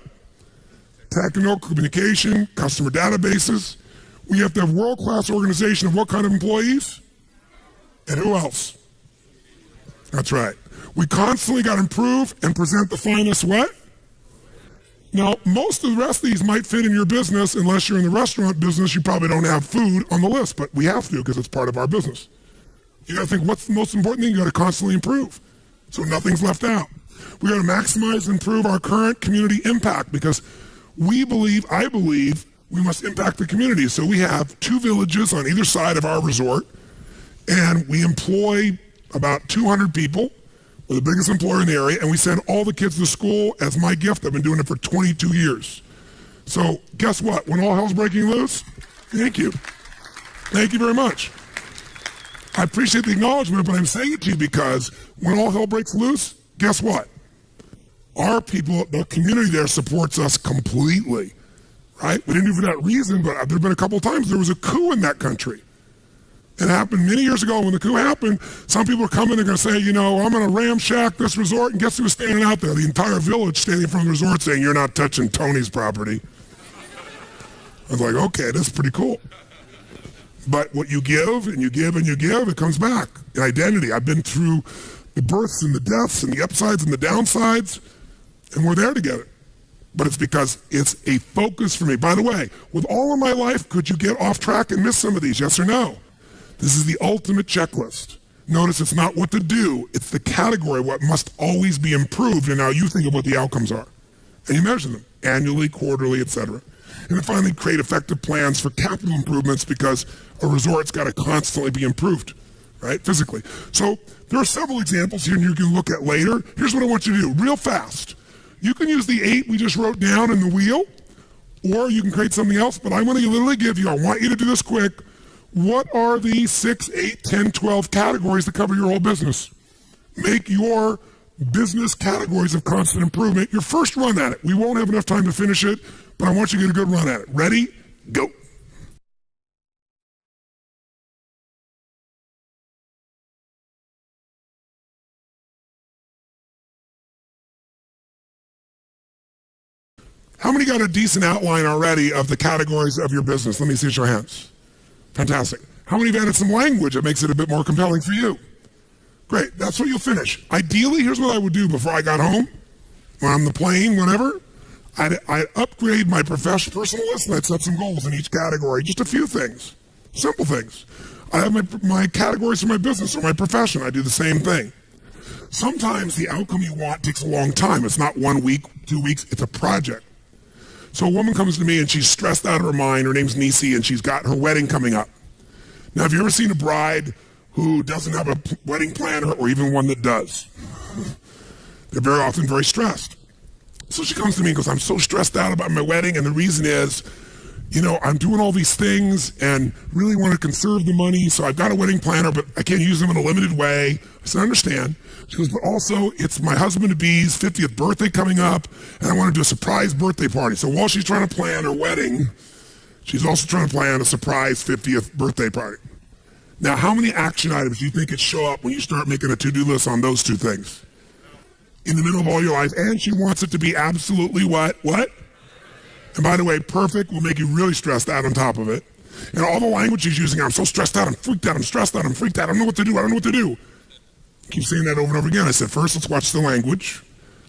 Technical communication, customer databases. We have to have world-class organization of what kind of employees? And who else? That's right. We constantly got to improve and present the finest what? Now, most of the rest of these might fit in your business. Unless you're in the restaurant business, you probably don't have food on the list, but we have to because it's part of our business. You got to think, what's the most important thing? You got to constantly improve so nothing's left out. We got to maximize and improve our current community impact because I believe we must impact the community. So we have 2 villages on either side of our resort, and we employ about 200 people. We're the biggest employer in the area, and we send all the kids to school as my gift. I've been doing it for 22 years. So guess what? When all hell's breaking loose, thank you. Thank you very much. I appreciate the acknowledgement, but I'm saying it to you because when all hell breaks loose, guess what? Our people, the community there supports us completely, right? We didn't do it for that reason, but there have been a couple of times there was a coup in that country. It happened many years ago. When the coup happened, some people are coming, they're going to say, I'm going to ramshack this resort, and guess who was standing out there? The entire village standing in front of the resort saying, you're not touching Tony's property. I was like, okay, that's pretty cool. But what you give, and you give, and you give, it comes back. In identity, I've been through the births and the deaths and the upsides and the downsides, and we're there together. But it's because it's a focus for me. By the way, with all of my life, could you get off track and miss some of these, yes or no? This is the ultimate checklist. Notice it's not what to do, it's the category, what must always be improved, and now you think of what the outcomes are. And you measure them, annually, quarterly, etc. And then finally, create effective plans for capital improvements because a resort's got to constantly be improved, right, physically. So there are several examples here you can look at later. Here's what I want you to do, real fast. You can use the 8 we just wrote down in the wheel, or you can create something else, but I'm going to literally give you, I want you to do this quick, what are the 6, 8, 10, 12 categories that cover your whole business? Make your business categories of constant improvement your first run at it. We won't have enough time to finish it, but I want you to get a good run at it. Ready? Go. How many got a decent outline already of the categories of your business? Let me see your hands. Fantastic. How many have added some language that makes it a bit more compelling for you? Great, that's what you'll finish. Ideally, here's what I would do before I got home, when I'm on the plane, whatever. I'd upgrade my personal list and I'd set some goals in each category, just a few things, simple things. I have my categories for my business or my profession. I do the same thing. Sometimes the outcome you want takes a long time. It's not 1 week, 2 weeks, it's a project. So a woman comes to me and she's stressed out of her mind. Her name's Nisi, and she's got her wedding coming up. Now, have you ever seen a bride who doesn't have a wedding planner, or even one that does? They're very often very stressed. So she comes to me and goes, I'm so stressed out about my wedding, and the reason is, I'm doing all these things and really want to conserve the money, so I've got a wedding planner, but I can't use them in a limited way. I said, I understand. She goes, but also, it's my husband-to-be's 50th birthday coming up, and I want to do a surprise birthday party. So while she's trying to plan her wedding, she's also trying to plan a surprise 50th birthday party. Now, how many action items do you think could show up when you start making a to-do list on those two things? In the middle of all your life, and she wants it to be absolutely what? And by the way, perfect will make you really stressed out on top of it. And all the language she's using, I'm so stressed out, I'm freaked out, I'm stressed out, I'm freaked out, I don't know what to do. Keep saying that over and over again. I said, first, let's watch the language.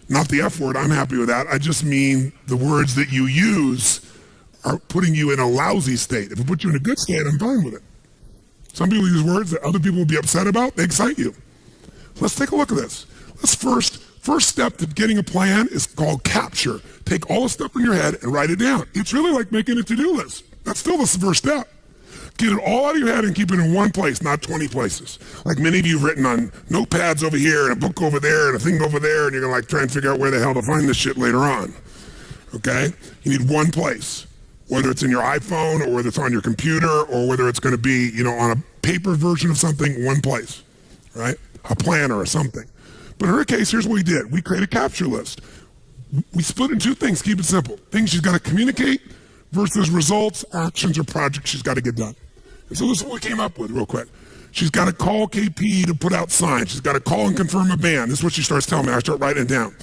Not the F word, I'm happy with that. I just mean the words that you use are putting you in a lousy state. If it puts you in a good state, I'm fine with it. Some people use words that other people will be upset about, they excite you. Let's take a look at this. Let's First step to getting a plan is called capture. Take all the stuff in your head and write it down. It's really like making a to-do list. That's still the first step. Get it all out of your head and keep it in one place, not 20 places. Like many of you have written on notepads over here and a book over there and a thing over there, and you're gonna try and figure out where the hell to find this shit later on. Okay? You need one place. Whether it's in your iPhone, or whether it's on your computer, or whether it's gonna be, on a paper version of something, one place, right? A planner or something. But in her case, here's what we did. We created a capture list. We split in two things, keep it simple. Things she's got to communicate versus results, actions, or projects she's got to get done. And so this is what we came up with real quick. She's got to call KP to put out signs. She's got to call and confirm a ban. This is what she starts telling me. I start writing it down.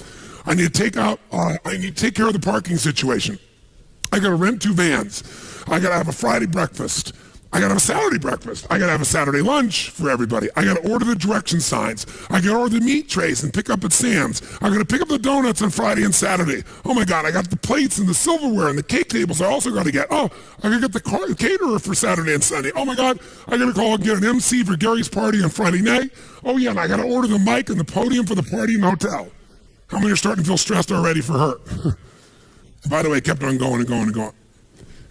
I need to take care of the parking situation. I got to rent 2 vans. I got to have a Friday breakfast. I got to have a Saturday breakfast. I got to have a Saturday lunch for everybody. I got to order the direction signs. I got to order the meat trays and pick up at Sam's. I got to pick up the donuts on Friday and Saturday. Oh my God, I got the plates and the silverware and the cake tables I also got to get. Oh, I got to get the caterer for Saturday and Sunday. Oh my God, I got to call and get an MC for Gary's party on Friday night. Oh yeah, and I got to order the mic and the podium for the party in the hotel. How many are starting to feel stressed already for her? By the way, it kept on going and going and going.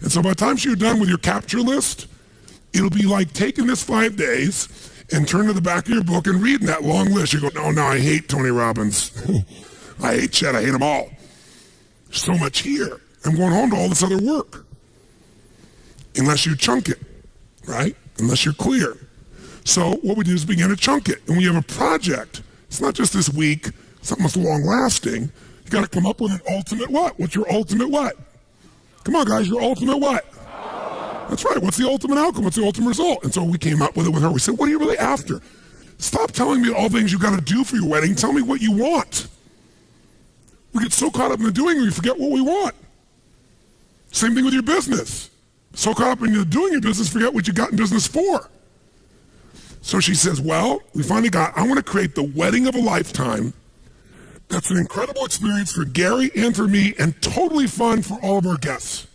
And so by the time you're done with your capture list, it'll be like taking this 5 days and turning to the back of your book and reading that long list. You go, no, I hate Tony Robbins. I hate Chet. I hate them all. There's so much here. I'm going home to all this other work. Unless you chunk it, right? Unless you're clear. So what we do is begin to chunk it. And when you have a project, it's not just this week, something that's long lasting. You got to come up with an ultimate what? What's your ultimate what? Come on, guys, your ultimate what? That's right. What's the ultimate outcome? What's the ultimate result? And so we came up with it with her. We said, what are you really after? Stop telling me all things you got to do for your wedding. Tell me what you want. We get so caught up in the doing, we forget what we want. Same thing with your business. So caught up in the doing your business, forget what you got in business for. So she says, well, we finally I want to create the wedding of a lifetime. That's an incredible experience for Gary and for me, and totally fun for all of our guests.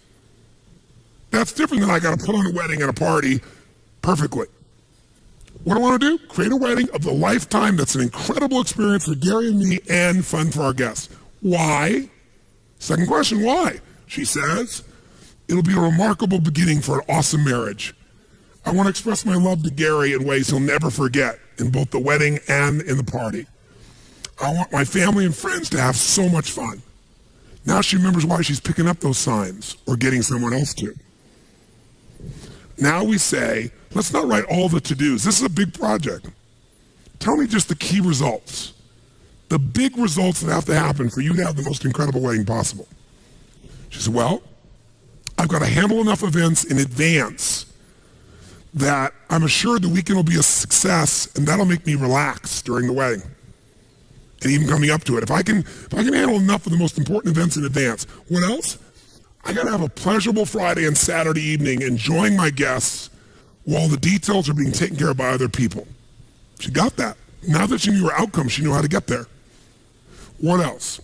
That's different than I got to put on a wedding and a party perfectly. What do I want to do? Create a wedding of the lifetime that's an incredible experience for Gary and me and fun for our guests. Why? Second question, why? She says, it'll be a remarkable beginning for an awesome marriage. I want to express my love to Gary in ways he'll never forget in both the wedding and in the party. I want my family and friends to have so much fun. Now she remembers why she's picking up those signs or getting someone else to. Now we say, let's not write all the to-dos. This is a big project. Tell me just the key results. The big results that have to happen for you to have the most incredible wedding possible. She said, well, I've got to handle enough events in advance that I'm assured the weekend will be a success, and that'll make me relax during the wedding and even coming up to it. If I can handle enough of the most important events in advance. What else? I got to have a pleasurable Friday and Saturday evening enjoying my guests while the details are being taken care of by other people. She got that. Now that she knew her outcome, she knew how to get there. What else?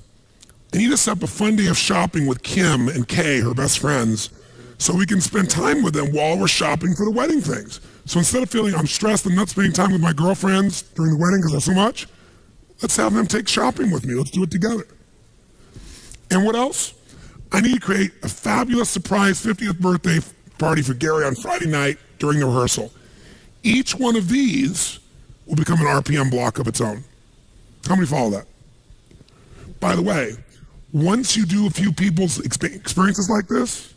I need to set up a fun day of shopping with Kim and Kay, her best friends, so we can spend time with them while we're shopping for the wedding things. So instead of feeling I'm stressed and not spending time with my girlfriends during the wedding because there's so much, Let's have them take shopping with me. Let's do it together. And what else? I need to create a fabulous surprise 50th birthday party for Gary on Friday night during the rehearsal. Each one of these will become an RPM block of its own. How many follow that? By the way, once you do a few people's experiences like this,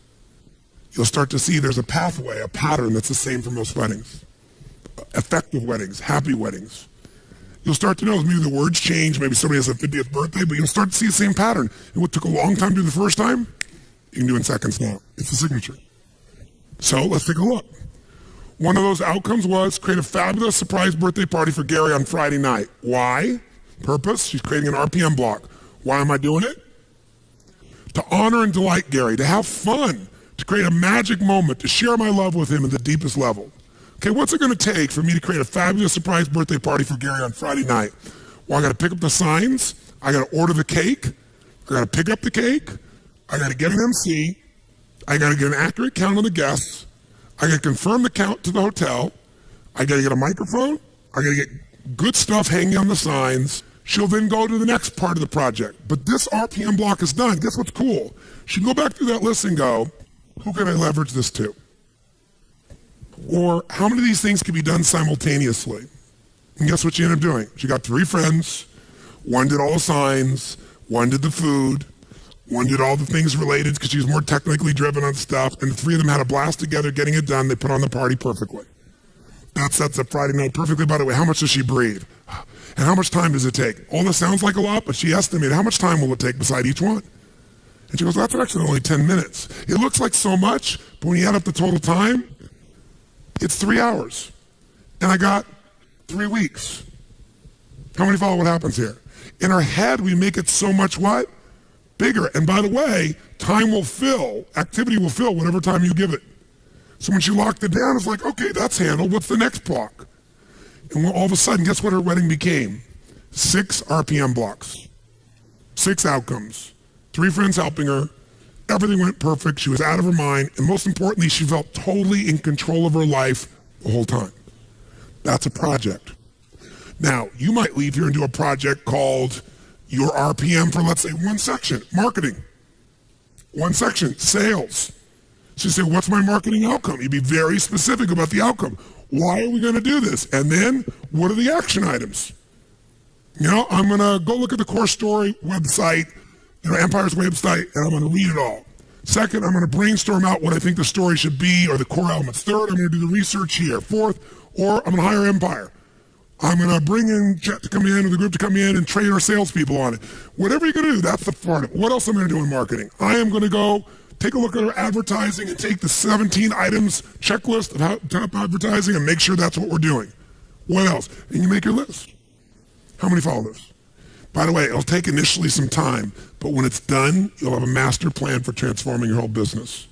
you'll start to see there's a pathway, a pattern that's the same for most weddings. Effective weddings, happy weddings. You'll start to know maybe the words change, maybe somebody has a 50th birthday, but you'll start to see the same pattern. And what took a long time to do the first time, you can do in seconds now. It's a signature. So let's take a look. One of those outcomes was create a fabulous surprise birthday party for Gary on Friday night. Why? Purpose, she's creating an RPM block. Why am I doing it? To honor and delight Gary, to have fun, to create a magic moment, to share my love with him at the deepest level. Okay, what's it going to take for me to create a fabulous surprise birthday party for Gary on Friday night? Well, I got to pick up the signs. I got to order the cake. I got to pick up the cake. I got to get an MC. I got to get an accurate count of the guests. I got to confirm the count to the hotel. I got to get a microphone. I got to get good stuff hanging on the signs. She'll then go to the next part of the project. But this RPM block is done. Guess what's cool? She can go back through that list and go, who can I leverage this to? Or how many of these things can be done simultaneously? And guess what she ended up doing? She got 3 friends. One did all the signs. One did the food. One did all the things related because she was more technically driven on stuff. And the 3 of them had a blast together getting it done. They put on the party perfectly. That sets up Friday night perfectly. By the way, how much does she breathe? And how much time does it take? All this sounds like a lot, but she estimated how much time will it take beside each one? And she goes, that's actually only 10 minutes. It looks like so much, but when you add up the total time, it's 3 hours. And I got 3 weeks. How many follow what happens here? In our head, we make it so much what? Bigger. And by the way, time will fill, activity will fill whatever time you give it. So when she locked it down, it's like, okay, that's handled. What's the next block? And all of a sudden, guess what her wedding became? 6 RPM blocks. 6 outcomes. 3 friends helping her. Everything went perfect. She was out of her mind. And most importantly, she felt totally in control of her life the whole time. That's a project. Now, you might leave here and do a project called your RPM for, let's say, one section, marketing. One section, sales. So you say, what's my marketing outcome? You'd be very specific about the outcome. Why are we going to do this? And then, what are the action items? You know, I'm going to go look at the Core Story website, Empire's website, and I'm going to read it all. Second, I'm going to brainstorm out what I think the story should be or the core elements. Third, I'm going to do the research here. Fourth, or I'm going to hire Empire. I'm going to bring in Jet to come in, or the group to come in and train our salespeople on it. Whatever you're going to do, that's the part of it. What else am I going to do in marketing? I am going to go take a look at our advertising and take the 17 items checklist of how top advertising and make sure that's what we're doing. What else? And you make your list. How many follow this? By the way, it'll take initially some time, but when it's done, you'll have a master plan for transforming your whole business.